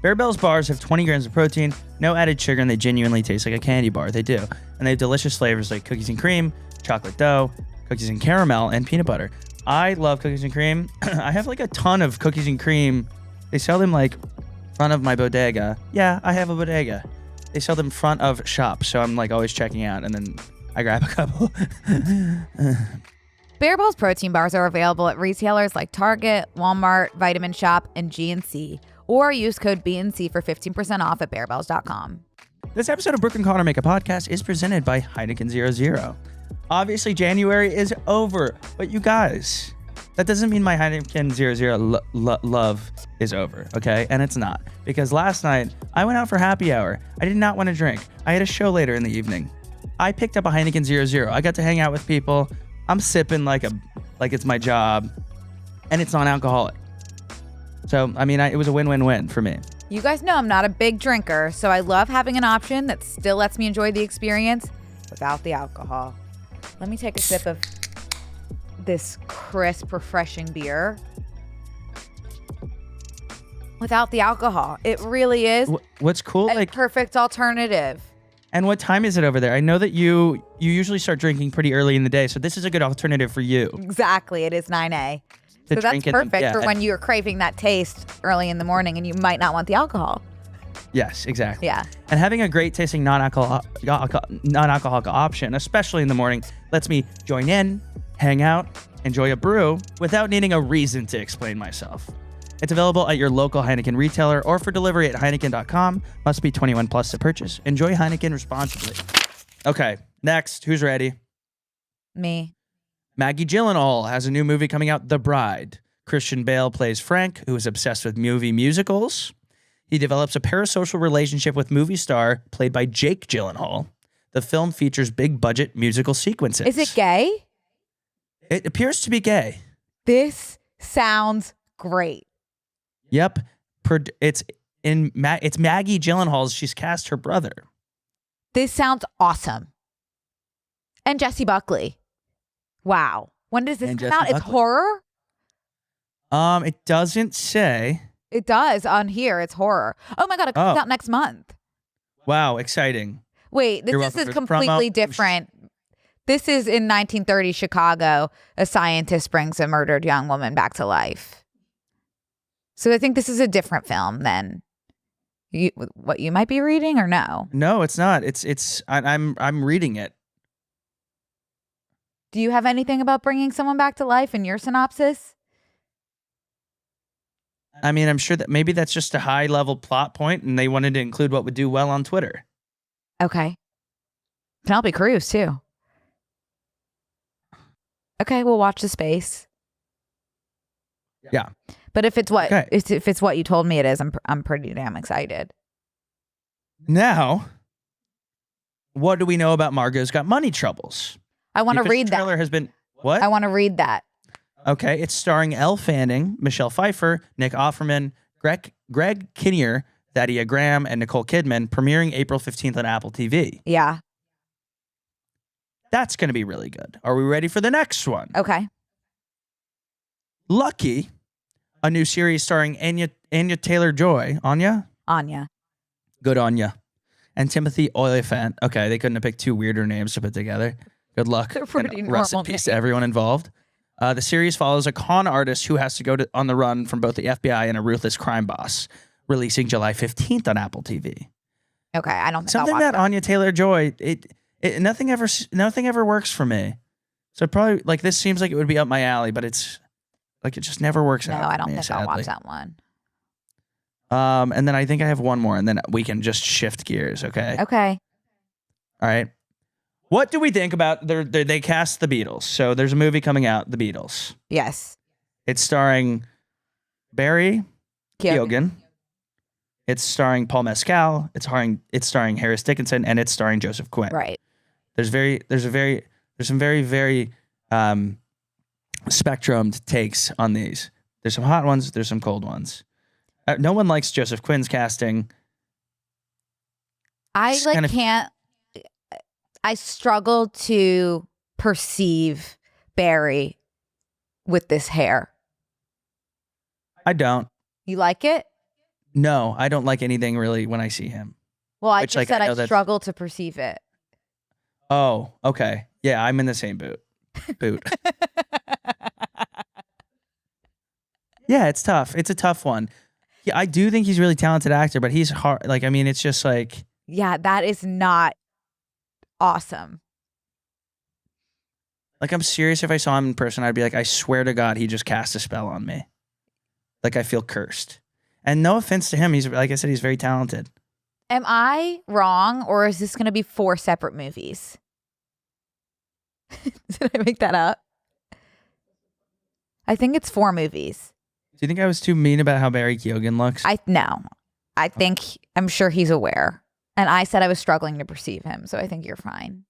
Barebells bars have 20 grams of protein, no added sugar, and they genuinely taste like a candy bar. They do. And they have delicious flavors like cookies and cream, chocolate dough, cookies and caramel, and peanut butter. I love cookies and cream. I have like a ton of cookies and cream. They sell them like front of my bodega. Yeah, I have a bodega. They sell them front of shop, so I'm like always checking out, and then I grab a couple. Barebells protein bars are available at retailers like Target, Walmart, Vitamin Shop, and GNC, or use code BNC for 15% off at barebells.com. This episode of Brooke and Connor Make a Podcast is presented by Heineken 00. Obviously, January is over, but you guys, that doesn't mean my Heineken 00 love is over, okay? And it's not, because last night I went out for happy hour. I did not want to drink. I had a show later in the evening. I picked up a Heineken 00. I got to hang out with people. I'm sipping like it's my job, and it's non-alcoholic. So, I mean, it was a win-win-win for me. You guys know I'm not a big drinker, so I love having an option that still lets me enjoy the experience without the alcohol. Let me take a sip of this crisp, refreshing beer. Without the alcohol. It really is What's cool, a perfect alternative. And what time is it over there? I know that you usually start drinking pretty early in the day, so this is a good alternative for you. Exactly. It is 9 a. So that's perfect for when you're craving that taste early in the morning and you might not want the alcohol. Yes, exactly. Yeah. And having a great tasting non-alcoholic option, especially in the morning, lets me join in, hang out, enjoy a brew without needing a reason to explain myself. It's available at your local Heineken retailer or for delivery at Heineken.com. Must be 21 plus to purchase. Enjoy Heineken responsibly. Okay, next. Who's ready? Me. Maggie Gyllenhaal has a new movie coming out, The Bride. Christian Bale plays Frank, who is obsessed with movie musicals. He develops a parasocial relationship with movie star played by Jake Gyllenhaal. The film features big budget musical sequences. Is it gay? It appears to be gay. This sounds great. Yep. It's Maggie Gyllenhaal's. She's cast her brother. This sounds awesome. And Jesse Buckley. Wow. When does this come out? It's horror? It doesn't say. It does on here. It's horror. Oh my God, it comes out next month. Wow, exciting. Wait, this is completely different. This is in 1930 Chicago. A scientist brings a murdered young woman back to life. So I think this is a different film than what you might be reading, or no? No, it's not. I'm reading it. Do you have anything about bringing someone back to life in your synopsis? I mean, I'm sure that maybe that's just a high level plot point and they wanted to include what would do well on Twitter. Okay. Penelope Cruz too. Okay, we'll watch the space. Yeah. But if it's what you told me it is, I'm pretty damn excited. Now, what do we know about Margot's Got Money Troubles? I want to read that. The trailer has been what? I want to read that. Okay, it's starring Elle Fanning, Michelle Pfeiffer, Nick Offerman, Greg Kinnear, Thaddeus Graham, and Nicole Kidman, premiering April 15th on Apple TV. Yeah. That's going to be really good. Are we ready for the next one? Okay. Lucky, a new series starring Anya Taylor-Joy. Anya? Anya. Good Anya. And Timothy Olyphant. Okay, they couldn't have picked two weirder names to put together. Good luck. They're pretty normal. Rest in peace to everyone involved. The series follows a con artist who has to go on the run from both the FBI and a ruthless crime boss, releasing July 15th on Apple TV. Okay, I don't think something I'll watch that Anya Taylor-Joy. Nothing ever works for me. So probably like this seems like it would be up my alley, but it's like it just never works out. No, I don't for me, think sadly. I'll watch that one. And then I think I have one more, and then we can just shift gears. Okay. Okay. All right. What do we think about they cast the Beatles? So there's a movie coming out, The Beatles. Yes. It's starring Barry Keoghan. It's starring Paul Mescal. It's starring Harris Dickinson, and it's starring Joseph Quinn. Right. There's some very spectrumed takes on these. There's some hot ones. There's some cold ones. No one likes Joseph Quinn's casting. I struggle to perceive Barry with this hair. I don't. You like it? No, I don't like anything really when I see him. Well, I just said I struggle to perceive it. Oh, okay. Yeah, I'm in the same boat. Yeah, it's tough. It's a tough one. Yeah, I do think he's a really talented actor, but he's hard. Like, I mean, it's just like. Yeah, that is not awesome. Like, I'm serious. If I saw him in person, I'd be like, I swear to God, he just cast a spell on me. Like, I feel cursed. And no offense to him. He's, like I said, he's very talented. Am I wrong, or is this going to be 4 separate movies? Did I make that up? I think it's 4 movies. Do you think I was too mean about how Barry Keoghan looks? No. I'm sure he's aware. And I said I was struggling to perceive him, so I think you're fine.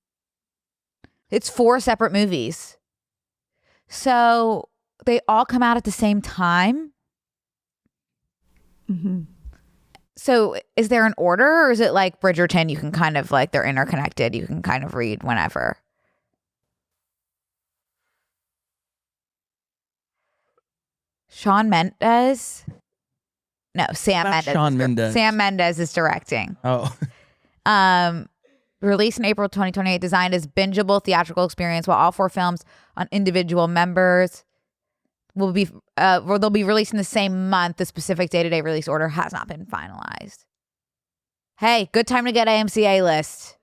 It's 4 separate movies. So they all come out at the same time. Mm-hmm. So is there an order, or is it like Bridgerton? You can kind of like, they're interconnected. You can kind of read whenever. Shawn Mendes? No, Sam Not Mendes. Shawn Mendes. Sam Mendes is directing. Oh. Released in April 2028, designed as bingeable theatrical experience, while all 4 films on individual members will be they'll be released in the same month. The specific day-to-day release order has not been finalized. Hey, good time to get AMC A-list.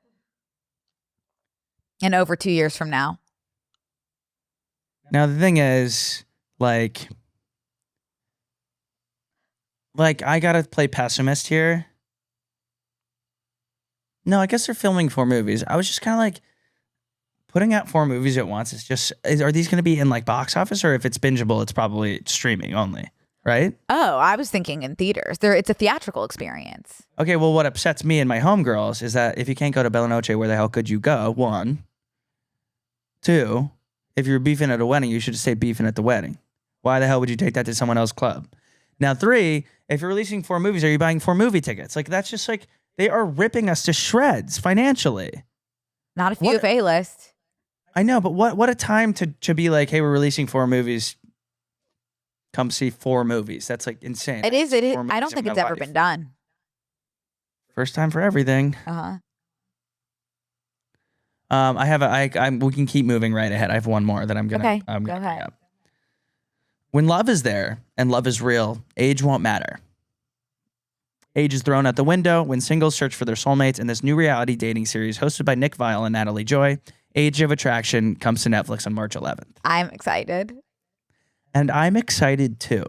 In over 2 years from now. Now the thing is, like I gotta play pessimist here. No, I guess they're filming 4 movies. I was just kind of like, putting out 4 movies at once. Are these going to be in like box office, or if it's bingeable, it's probably streaming only, right? Oh, I was thinking in theaters. It's a theatrical experience. Okay, well, what upsets me and my homegirls is that if you can't go to Bella Noche, where the hell could you go? 1. 2, if you're beefing at a wedding, you should just stay beefing at the wedding. Why the hell would you take that to someone else's club? Now, 3, if you're releasing 4 movies, are you buying 4 movie tickets? Like, that's just like, they are ripping us to shreds financially. Not if you have A-list. I know, but what a time to be like, hey, we're releasing 4 movies. Come see 4 movies. That's like insane. It is. I don't think it's ever been done. First time for everything. Uh-huh. We can keep moving right ahead. I have one more that I'm gonna go bring ahead. up. When love is there and love is real, age won't matter. Age is thrown out the window when singles search for their soulmates in this new reality dating series hosted by Nick Viall and Natalie Joy. Age of Attraction comes to Netflix on March 11th. I'm excited. And I'm excited too.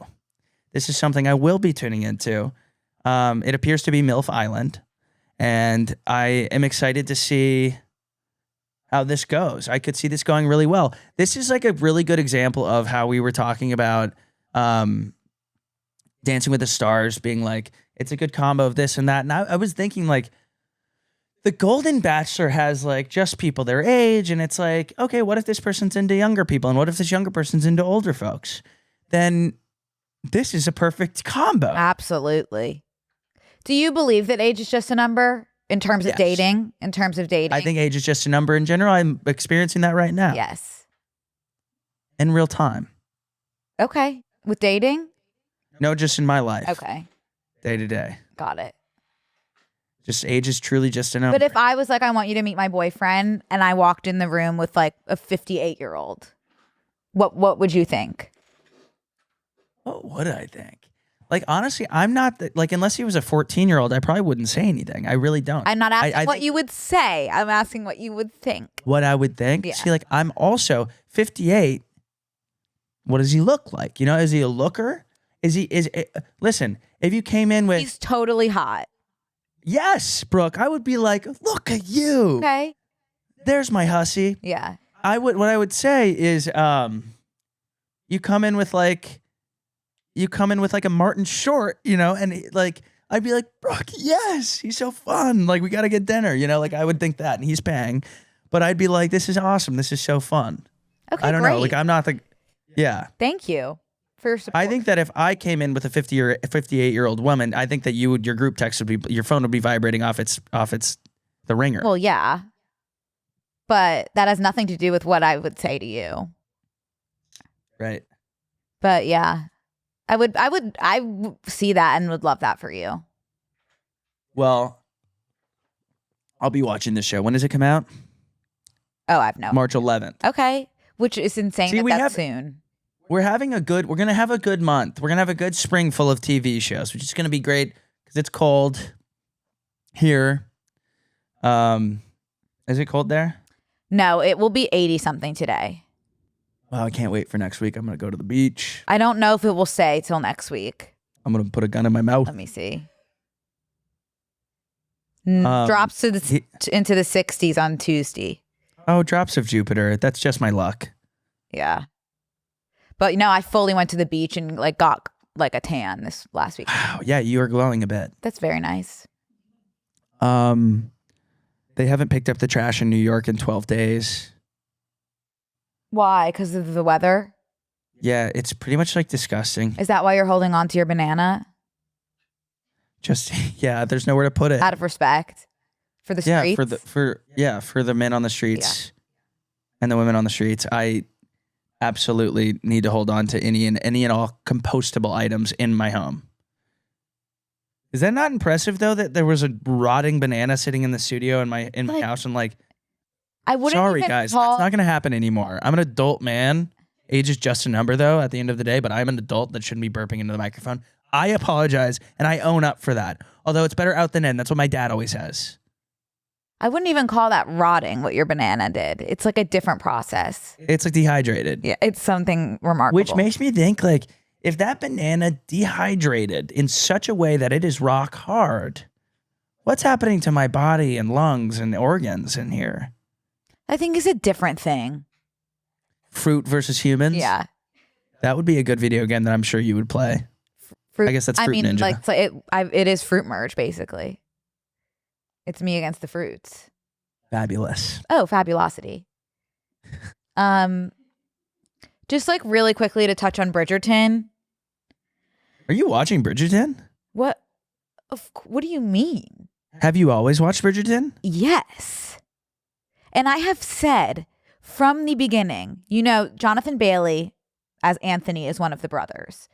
This is something I will be tuning into. It appears to be MILF Island. And I am excited to see how this goes. I could see this going really well. This is like a really good example of how we were talking about Dancing with the Stars being like, it's a good combo of this and that. And I was thinking like, the Golden Bachelor has like just people their age, and it's like, okay, what if this person's into younger people, and what if this younger person's into older folks? Then this is a perfect combo. Absolutely. Do you believe that age is just a number in terms of dating? In terms of dating, I think age is just a number in general. I'm experiencing that right now. Yes. In real time. Okay. With dating? No, just in my life. Okay. Day to day. Got it. Just age is truly just a number. But if I was like, I want you to meet my boyfriend, and I walked in the room with like a 58-year-old, what would you think? What would I think? Like, honestly, I'm not like, unless he was a 14-year-old, I probably wouldn't say anything. I really don't. I'm not asking what you would say. I'm asking what you would think. What I would think? Yeah. See, like, I'm also 58. What does he look like? You know, is he a looker? Listen, if you came in with... He's totally hot. Yes, Brooke, I would be like, look at you. Okay. There's my hussy. Yeah. What I would say is, you come in with like a Martin Short, you know, and like, I'd be like, Brooke, yes, he's so fun. Like, we got to get dinner, you know, like I would think that, and he's paying, but I'd be like, this is awesome. This is so fun. Okay, I don't know. Like, I'm not yeah. Thank you for your support. I think that if I came in with a 58-year-old woman, I think that your group text would be, your phone would be vibrating off the ringer. Well, yeah. But that has nothing to do with what I would say to you. Right. But yeah, I see that and would love that for you. Well, I'll be watching this show. When does it come out? Oh, I've no. March 11th. Okay. Which is insane that's soon. We're going to have a good month. We're going to have a good spring full of TV shows, which is going to be great because it's cold here. Is it cold there? No, it will be 80 something today. Well, I can't wait for next week. I'm going to go to the beach. I don't know if it will stay till next week. I'm going to put a gun in my mouth. Let me see. Drops into the 60s on Tuesday. Oh, drops of Jupiter. That's just my luck. Yeah. But I fully went to the beach and like got like a tan this last week. Wow. Yeah, you are glowing a bit. That's very nice. They haven't picked up the trash in New York in 12 days. Why? Because of the weather? Yeah, it's pretty much like disgusting. Is that why you're holding on to your banana? Just yeah, there's nowhere to put it. Out of respect for the streets? For the men on the streets and the women on the streets. I absolutely need to hold on to any and all compostable items in my home. Is that not impressive though that there was a rotting banana sitting in the studio in my house and like I wouldn't sorry even guys, call... that's not gonna happen anymore. I'm an adult man. Age is just a number though at the end of the day, but I'm an adult that shouldn't be burping into the microphone. I apologize and I own up for that. Although it's better out than in. That's what my dad always says. I wouldn't even call that rotting what your banana did. It's like a different process. It's like dehydrated. Yeah, it's something remarkable. Which makes me think like if that banana dehydrated in such a way that it is rock hard, what's happening to my body and lungs and organs in here? I think it's a different thing. Fruit versus humans? Yeah. That would be a good video game that I'm sure you would play. Fruit, I guess that's Fruit Ninja. Like it is fruit merge basically. It's me against the fruits. Fabulous. Oh, fabulosity. Just like really quickly to touch on Bridgerton. Are you watching Bridgerton? What do you mean? Have you always watched Bridgerton? Yes. And I have said from the beginning, Jonathan Bailey as Anthony is one of the brothers.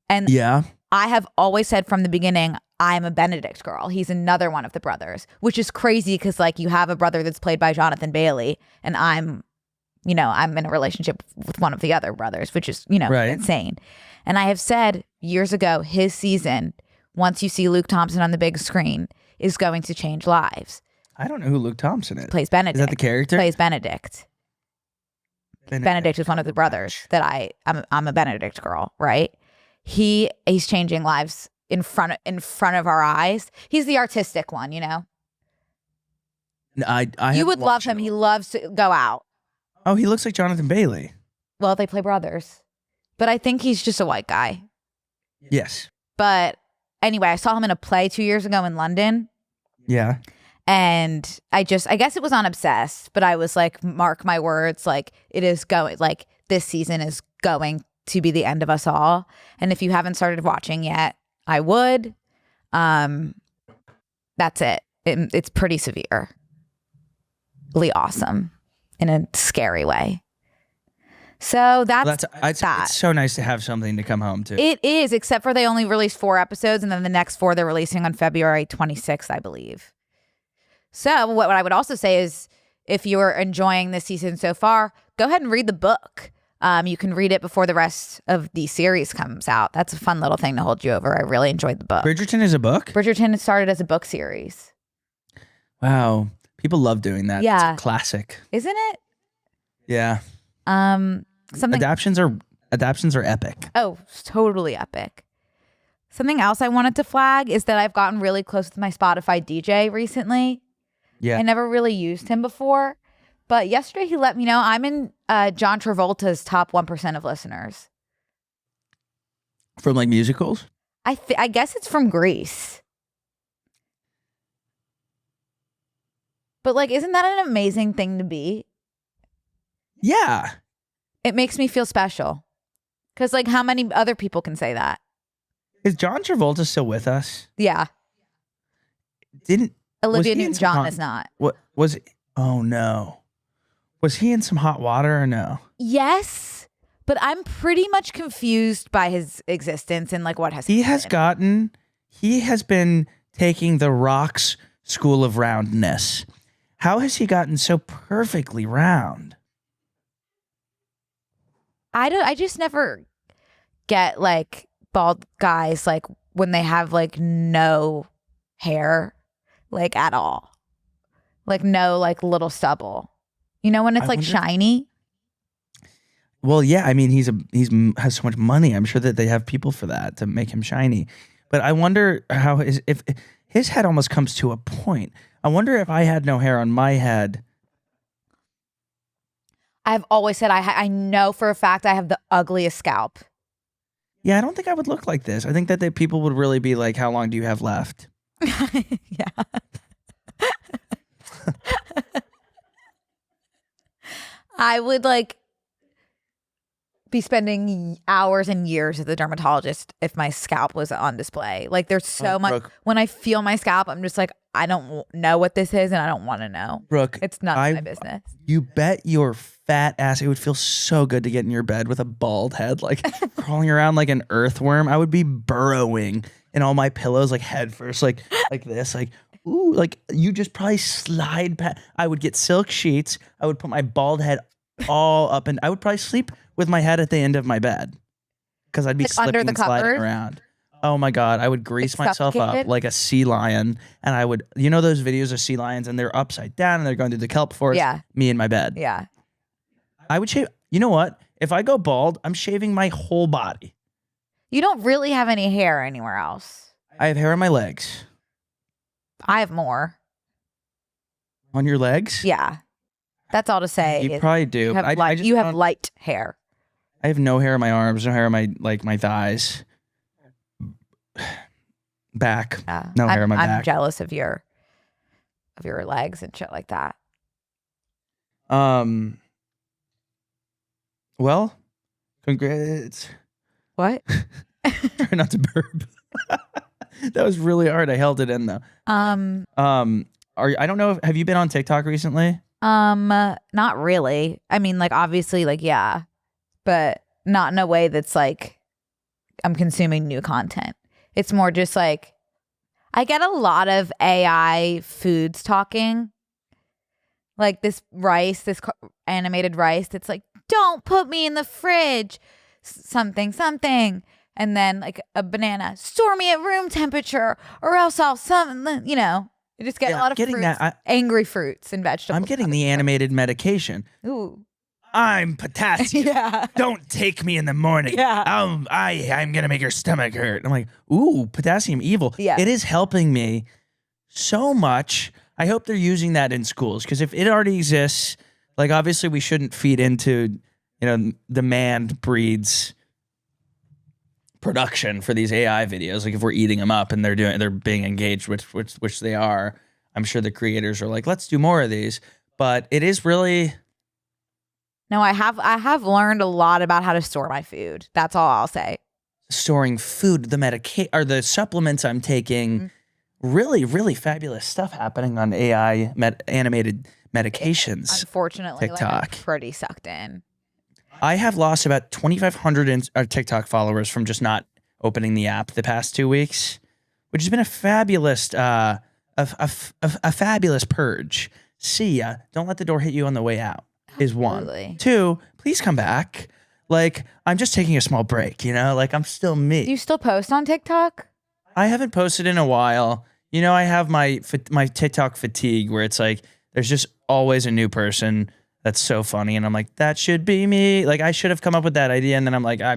And yeah, I have always said from the beginning, I'm a Benedict girl. He's another one of the brothers, which is crazy because like you have a brother that's played by Jonathan Bailey and I'm in a relationship with one of the other brothers, which is, right. insane. And I have said years ago, his season, once you see Luke Thompson on the big screen, is going to change lives. I don't know who Luke Thompson is. Plays Benedict. Is that the character? Plays Benedict. Benedict is one of the brothers that I'm a Benedict girl, right? He's changing lives in front of our eyes. He's the artistic one, I you would love him. He loves to go out. Oh, he looks like Jonathan Bailey. Well, they play brothers. But I think he's just a white guy. Yes. But anyway, I saw him in a play 2 years ago in London. Yeah. And I guess it was on Obsessed, but I was like, mark my words, like it is going, like this season is going to be the end of us all. And if you haven't started watching yet, I would. That's it. It's pretty severely awesome in a scary way. So that's that. It's so nice to have something to come home to. It is, except for they only released 4 episodes, and then the next 4 they're releasing on February 26th, I believe. So what I would also say is if you're enjoying this season so far, go ahead and read the book. You can read it before the rest of the series comes out. That's a fun little thing to hold you over. I really enjoyed the book. Bridgerton is a book? Bridgerton started as a book series. Wow. People love doing that. Yeah. It's a classic. Isn't it? Yeah. Something adaptions are epic. Oh, totally epic. Something else I wanted to flag is that I've gotten really close with my Spotify DJ recently. Yeah. I never really used him before, but yesterday he let me know I'm in John Travolta's top 1% of listeners. From like musicals? I guess it's from Greece. But like, isn't that an amazing thing to be? Yeah. It makes me feel special. Because like, how many other people can say that? Is John Travolta still with us? Yeah. Olivia Newton-John is not. What was it? Oh no. Was he in some hot water or no? Yes, but I'm pretty much confused by his existence and like what has happened. He has been taking the Rock's school of roundness. How has he gotten so perfectly round? I just never get like bald guys like when they have like no hair like at all. Like no like little stubble. You know when it's like shiny? Well, yeah, I mean he's has so much money. I'm sure that they have people for that to make him shiny. But I wonder how if his head almost comes to a point. I wonder if I had no hair on my head, I've always said I know for a fact I have the ugliest scalp. Yeah, I don't think I would look like this. I think that people would really be like, how long do you have left? Yeah. I would like be spending hours and years at the dermatologist if my scalp was on display. Like there's so much. Brooke, When I feel my scalp, I'm just like, I don't know what this is and I don't want to know. Brooke, It's none of my business. You bet your fat ass it would feel so good to get in your bed with a bald head, like crawling around like an earthworm. I would be burrowing in all my pillows, like head first, like this, like ooh, like you just probably slide past. I would get silk sheets. I would put my bald head all up, and I would probably sleep with my head at the end of my bed because I'd be Like slipping under the and sliding covers? around. Oh my God, I would grease Like myself up suffocated? like a sea lion, and I would, you know, those videos of sea lions and they're upside down and they're going through the kelp forest. Yeah. Me in my bed. Yeah. I would shave. You know what? If I go bald, I'm shaving my whole body. You don't really have any hair anywhere else. I have hair on my legs. I have more. On your legs? Yeah. That's all to say. You probably do. You have, I just you have don't- light hair. I have no hair on my arms, no hair on my thighs. Back. No hair on my I'm back. jealous of your legs and shit like that. Well, congrats. What? Try not to burp. That was really hard. I held it in though. I don't know have you been on TikTok recently? Not really. I mean, like obviously, like yeah, but not in a way that's like I'm consuming new content. It's more just like I get a lot of AI foods talking, like this rice, animated rice that's like, don't put me in the fridge, something, and then like a banana, store me at room temperature, or else I'll you know. You just get a lot of fruits, angry fruits and vegetables. I'm getting the animated medication. Ooh. I'm potassium. Yeah. Don't take me in the morning. Yeah. I'm gonna make your stomach hurt. I'm like, ooh, potassium evil. Yeah. It is helping me so much. I hope they're using that in schools because if it already exists, like obviously we shouldn't feed into, you know, demand breeds production for these AI videos. Like if we're eating them up and they're being engaged, which they are, I'm sure the creators are like, let's do more of these. But it is really. No, I have learned a lot about how to store my food. That's all I'll say. Storing food, the supplements I'm taking, really, really fabulous stuff happening on AI animated medications. Unfortunately, TikTok. like I'm pretty sucked in. I have lost about 2,500 TikTok followers from just not opening the app the past 2 weeks, which has been a fabulous, a fabulous purge. See ya. Don't let the door hit you on the way out. Is one. Absolutely. Two, please come back. Like, I'm just taking a small break, you know? Like, I'm still me. Do you still post on TikTok? I haven't posted in a while. You know, I have my TikTok fatigue where it's like, there's just always a new person that's so funny. And I'm like, that should be me. Like, I should have come up with that idea. And then I'm like, I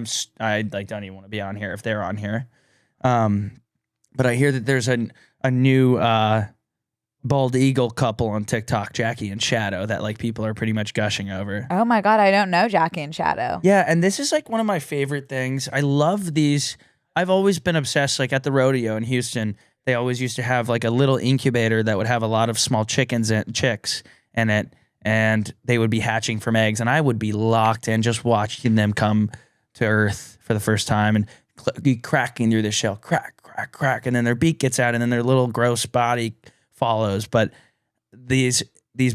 like don't even want to be on here if they're on here. But I hear that there's a new bald eagle couple on TikTok, Jackie and Shadow, that like people are pretty much gushing over. Oh my God, I don't know Jackie and Shadow. Yeah, and this is like one of my favorite things. I love these. I've always been obsessed, like at the rodeo in Houston, they always used to have like a little incubator that would have a lot of small chicks in it, and they would be hatching from eggs, and I would be locked in just watching them come to earth for the first time and cracking through the shell, crack, crack, crack, and then their beak gets out, and then their little gross body follows. But these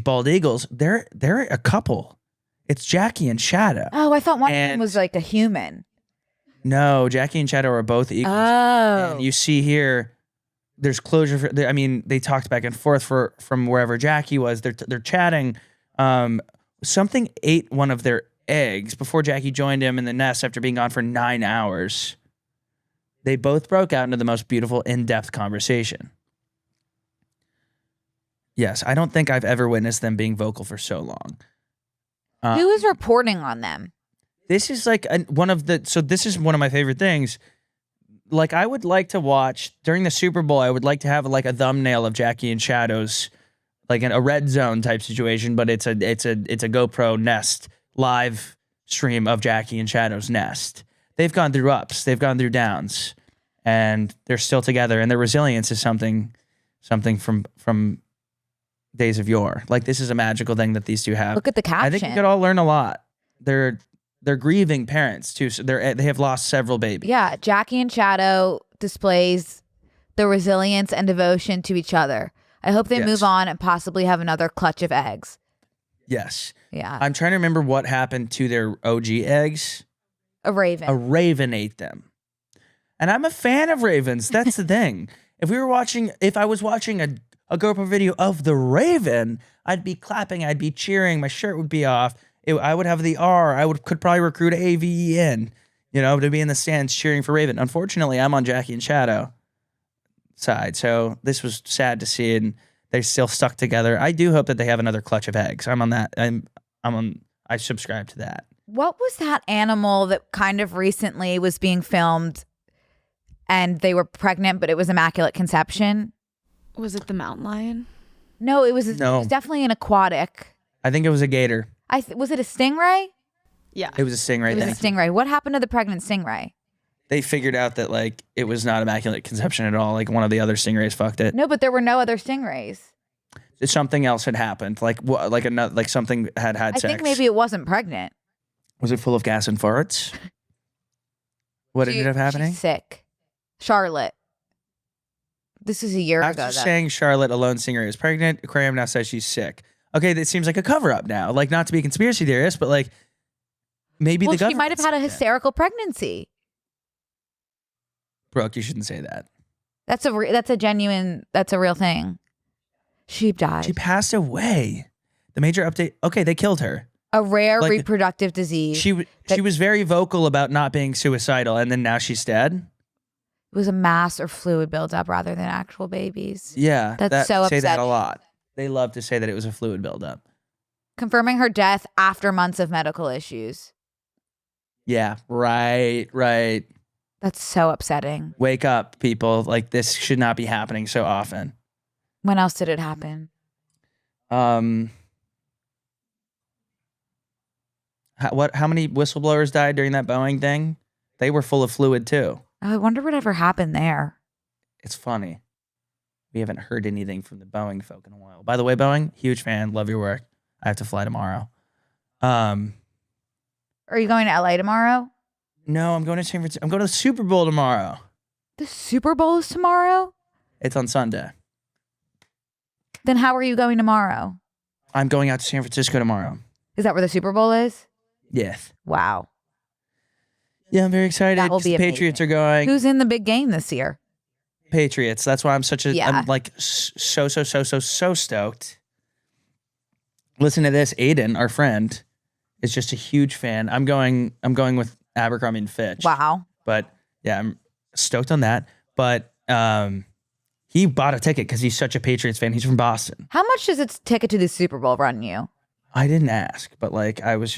bald eagles, they're a couple. It's Jackie and Shadow. Oh, I thought one of them was like a human. No, Jackie and Shadow are both eagles. Oh. And you see here, there's closure. I mean, they talked back and forth from wherever Jackie was. They're chatting. Something ate one of their eggs before Jackie joined him in the nest after being gone for 9 hours. They both broke out into the most beautiful, in-depth conversation. Yes, I don't think I've ever witnessed them being vocal for so long. Who is reporting on them? This is like this is one of my favorite things. Like I would like to watch during the Super Bowl, I would like to have like a thumbnail of Jackie and Shadow's, like in a red zone type situation, but it's a GoPro Nest live stream of Jackie and Shadow's nest. They've gone through ups, they've gone through downs, and they're still together. And their resilience is something from days of yore. Like, this is a magical thing that these two have. Look at the caption. I think we could all learn a lot. They're grieving parents too. So they have lost several babies. Yeah, Jackie and Shadow displays the resilience and devotion to each other. I hope they move on and possibly have another clutch of eggs. Yes. Yeah. I'm trying to remember what happened to their OG eggs. A raven. A raven ate them. And I'm a fan of ravens. That's the thing. If I was watching a GoPro video of the raven, I'd be clapping, I'd be cheering, my shirt would be off. I would have the R. Could probably recruit AVEN, to be in the stands cheering for Raven. Unfortunately, I'm on Jackie and Shadow side, so this was sad to see, and they're still stuck together. I do hope that they have another clutch of eggs. I'm on that. I subscribe to that. What was that animal that kind of recently was being filmed and they were pregnant, but it was immaculate conception? Was it the mountain lion? No, it was definitely an aquatic. I think it was a gator. Was it a stingray? Yeah. It was a stingray. It was a stingray. What happened to the pregnant stingray? They figured out that it was not immaculate conception at all. Like, one of the other stingrays fucked it. No, but there were no other stingrays. Something else had happened. Something had sex. I think maybe it wasn't pregnant. Was it full of gas and farts? What ended up happening? She's sick. Charlotte. This is a year ago. After saying Charlotte, a lone stingray, is pregnant, Graham now says she's sick. Okay, that seems like a cover-up now. Like, not to be a conspiracy theorist, but maybe the government. She might have had a hysterical pregnancy. Brooke, you shouldn't say that. That's a real thing. She died. She passed away. The major update. Okay, they killed her. A rare reproductive disease. She was very vocal about not being suicidal, and then now she's dead. It was a mass or fluid buildup rather than actual babies. Yeah, that's so upsetting. Say that a lot. They love to say that it was a fluid buildup. Confirming her death after months of medical issues. Yeah, right. That's so upsetting. Wake up, people. This should not be happening so often. When else did it happen? How many whistleblowers died during that Boeing thing? They were full of fluid too. Oh, I wonder whatever happened there. It's funny. We haven't heard anything from the Boeing folk in a while. By the way, Boeing, huge fan. Love your work. I have to fly tomorrow. Are you going to LA tomorrow? No, I'm going to San Francisco. I'm going to the Super Bowl tomorrow. The Super Bowl is tomorrow? It's on Sunday. Then how are you going tomorrow? I'm going out to San Francisco tomorrow. Is that where the Super Bowl is? Yes. Wow. Yeah, I'm very excited. That will be amazing. Patriots are going. Who's in the big game this year? Patriots. That's why I'm so stoked. Listen to this. Aiden, our friend, is just a huge fan. I'm going with Abercrombie and Fitch. Wow. But yeah, I'm stoked on that. But he bought a ticket because he's such a Patriots fan. He's from Boston. How much does its ticket to the Super Bowl run you? I didn't ask, but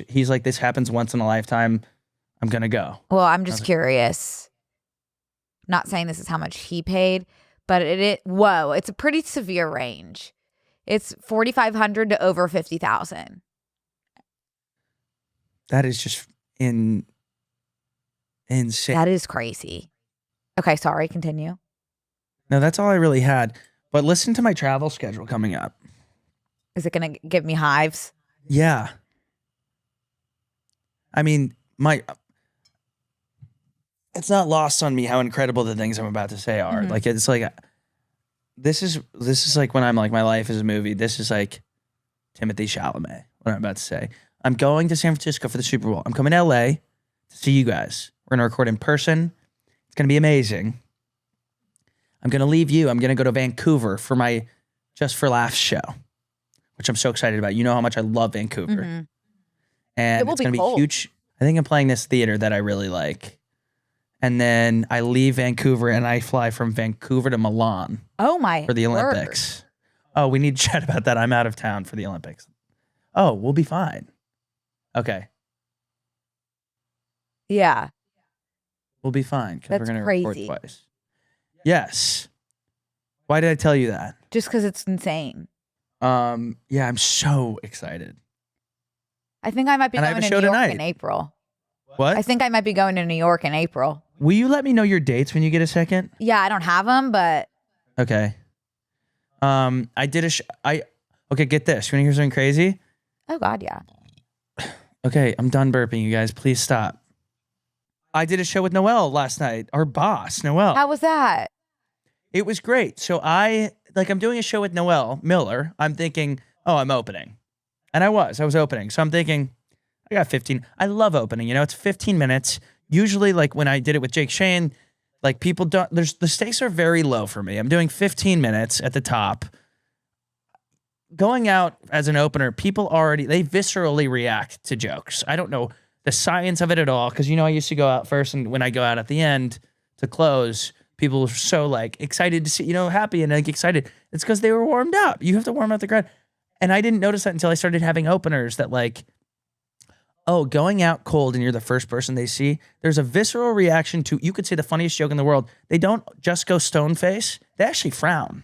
he's like, this happens once in a lifetime. I'm going to go. Well, I'm just curious. Not saying this is how much he paid, but it's a pretty severe range. It's $4,500 to over $50,000. That is just insane. That is crazy. Okay, sorry, continue. No, that's all I really had. But listen to my travel schedule coming up. Is it going to give me hives? Yeah. I mean, it's not lost on me how incredible the things I'm about to say are. Mm-hmm. This is like when I'm like, my life is a movie. This is like Timothée Chalamet, what I'm about to say. I'm going to San Francisco for the Super Bowl. I'm coming to LA to see you guys. We're going to record in person. It's going to be amazing. I'm going to leave you. I'm going to go to Vancouver for my Just for Laughs show, which I'm so excited about. You know how much I love Vancouver. Mm-hmm. And it's going to be huge. I think I'm playing this theater that I really like. And then I leave Vancouver and I fly from Vancouver to Milan. Oh my! For the Olympics. Word. Oh, we need to chat about that. I'm out of town for the Olympics. Oh, we'll be fine. Okay. Yeah. We'll be fine because we're going to record crazy. Twice. Yes. Why did I tell you that? Just because it's insane. Yeah, I'm so excited. I think I might be And I going have a to show New York tonight. in April. What? I think I might be going to New York in April. Will you let me know your dates when you get a second? Yeah, I don't have them, but Okay. I did okay, get this. You want to hear something crazy? oh God, yeah. Okay, I'm done burping, you guys. Please stop. I did a show with Noelle last night. Our boss, Noelle. How was that? It was great. So I'm doing a show with Noelle Miller. I'm thinking, oh, I'm opening. And I was opening. So I'm thinking, I got 15. I love opening. It's 15 minutes. Usually, like when I did it with Jake Shane, like people don't, the stakes are very low for me. I'm doing 15 minutes at the top. Going out as an opener, people they viscerally react to jokes. I don't know the science of it at all. Cause I used to go out first, and when I go out at the end to close, people are so like excited to see, happy and like excited. It's because they were warmed up. You have to warm up the crowd. And I didn't notice that until I started having openers that like, oh, going out cold and you're the first person they see, there's a visceral reaction to, you could say the funniest joke in the world. They don't just go stone face. They actually frown.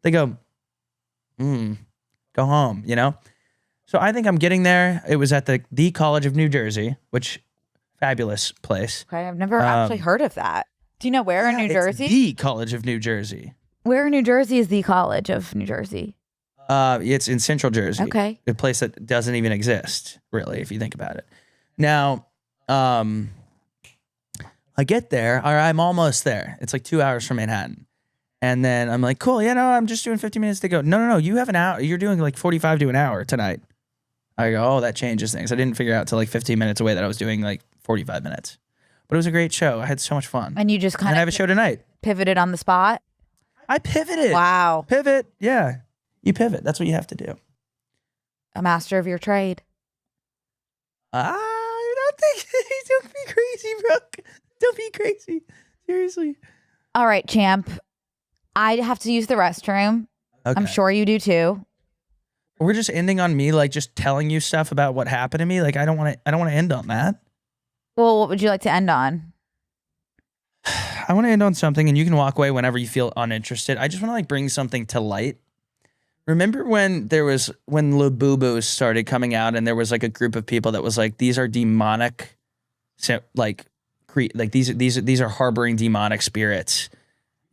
They go, go home, So I think I'm getting there. It was at the College of New Jersey, which fabulous place. Okay, I've never actually heard of that. Do you know where in New Jersey? It's the College of New Jersey. Where in New Jersey is the College of New Jersey? It's in Central Jersey. Okay. A place that doesn't even exist, really, if you think about it. Now, I get there, or I'm almost there. It's like 2 hours from Manhattan. And then I'm like, cool, I'm just doing 50 minutes to go. No, you have an hour. You're doing like 45 to an hour tonight. I go, oh, that changes things. I didn't figure out till like 15 minutes away that I was doing like 45 minutes. But it was a great show. I had so much fun. And you just kind And I of have a show tonight. pivoted on the spot? I pivoted. Wow. Pivot, yeah. You pivot. That's what you have to do. A master of your trade. I don't think. Don't be crazy, Brooke. Don't be crazy. Seriously. All right, champ. I have to use the restroom. Okay. I'm sure you do too. We're just ending on me, like just telling you stuff about what happened to me. Like I don't want to end on that. Well, what would you like to end on? I want to end on something, and you can walk away whenever you feel uninterested. I just want to like bring something to light. Remember when Labubu started coming out, and there was like a group of people that was like, these are demonic, these are harboring demonic spirits.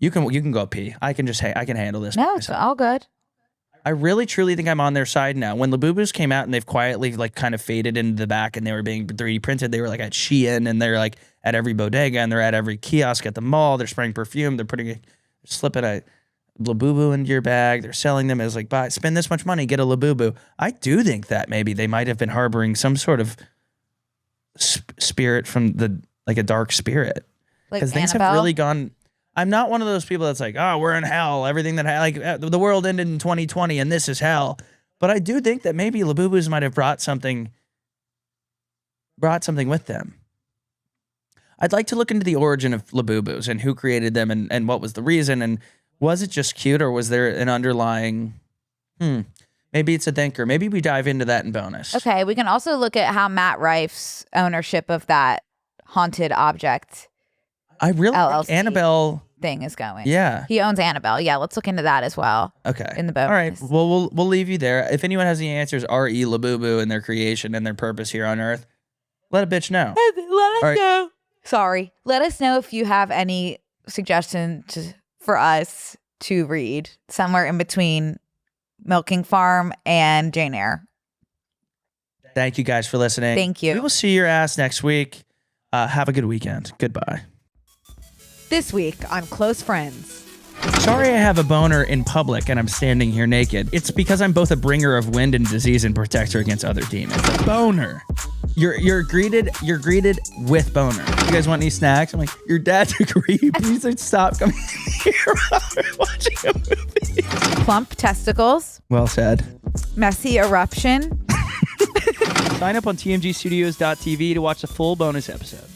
You can go pee. I can handle this. No, it's all good. I really truly think I'm on their side now. When Labubus came out and they've quietly like kind of faded into the back and they were being 3D printed, they were like at Shein and they're like at every bodega and they're at every kiosk at the mall. They're spraying perfume. They're slipping a Labubu into your bag. They're selling them as like, spend this much money, get a Labubu. I do think that maybe they might have been harboring some sort of spirit from a dark spirit. Because things have really gone. I'm not one of those people that's like, oh, we're in hell. Everything that the world ended in 2020 and this is hell. But I do think that maybe Labubus might have brought something with them. I'd like to look into the origin of Labubus and who created them and what was the reason. And was it just cute or was there an underlying, maybe it's a thinker. Maybe we dive into that in bonus. Okay, we can also look at how Matt Rife's ownership of that haunted object I really LLC like Annabelle thing is going. Yeah. He owns Annabelle. Yeah, let's look into that as well. Okay. In the bonus. All right. Well, we'll leave you there. If anyone has any answers, R.E. Labubu and their creation and their purpose here on Earth, let a bitch know. Let us know. Sorry. Let us know if you have any suggestions for us to read somewhere in between Milking Farm and Jane Eyre. Thank you guys for listening. Thank you. We will see your ass next week. Have a good weekend. Goodbye. This week on Close Friends. Sorry I have a boner in public and I'm standing here naked. It's because I'm both a bringer of wind and disease and protector against other demons. Boner. You're greeted with boner. You guys want any snacks? I'm like, your dad's a creep. Please stop coming here while we're watching a movie. Plump testicles. Well said. Messy eruption. Sign up on tmgstudios.tv to watch the full bonus episode.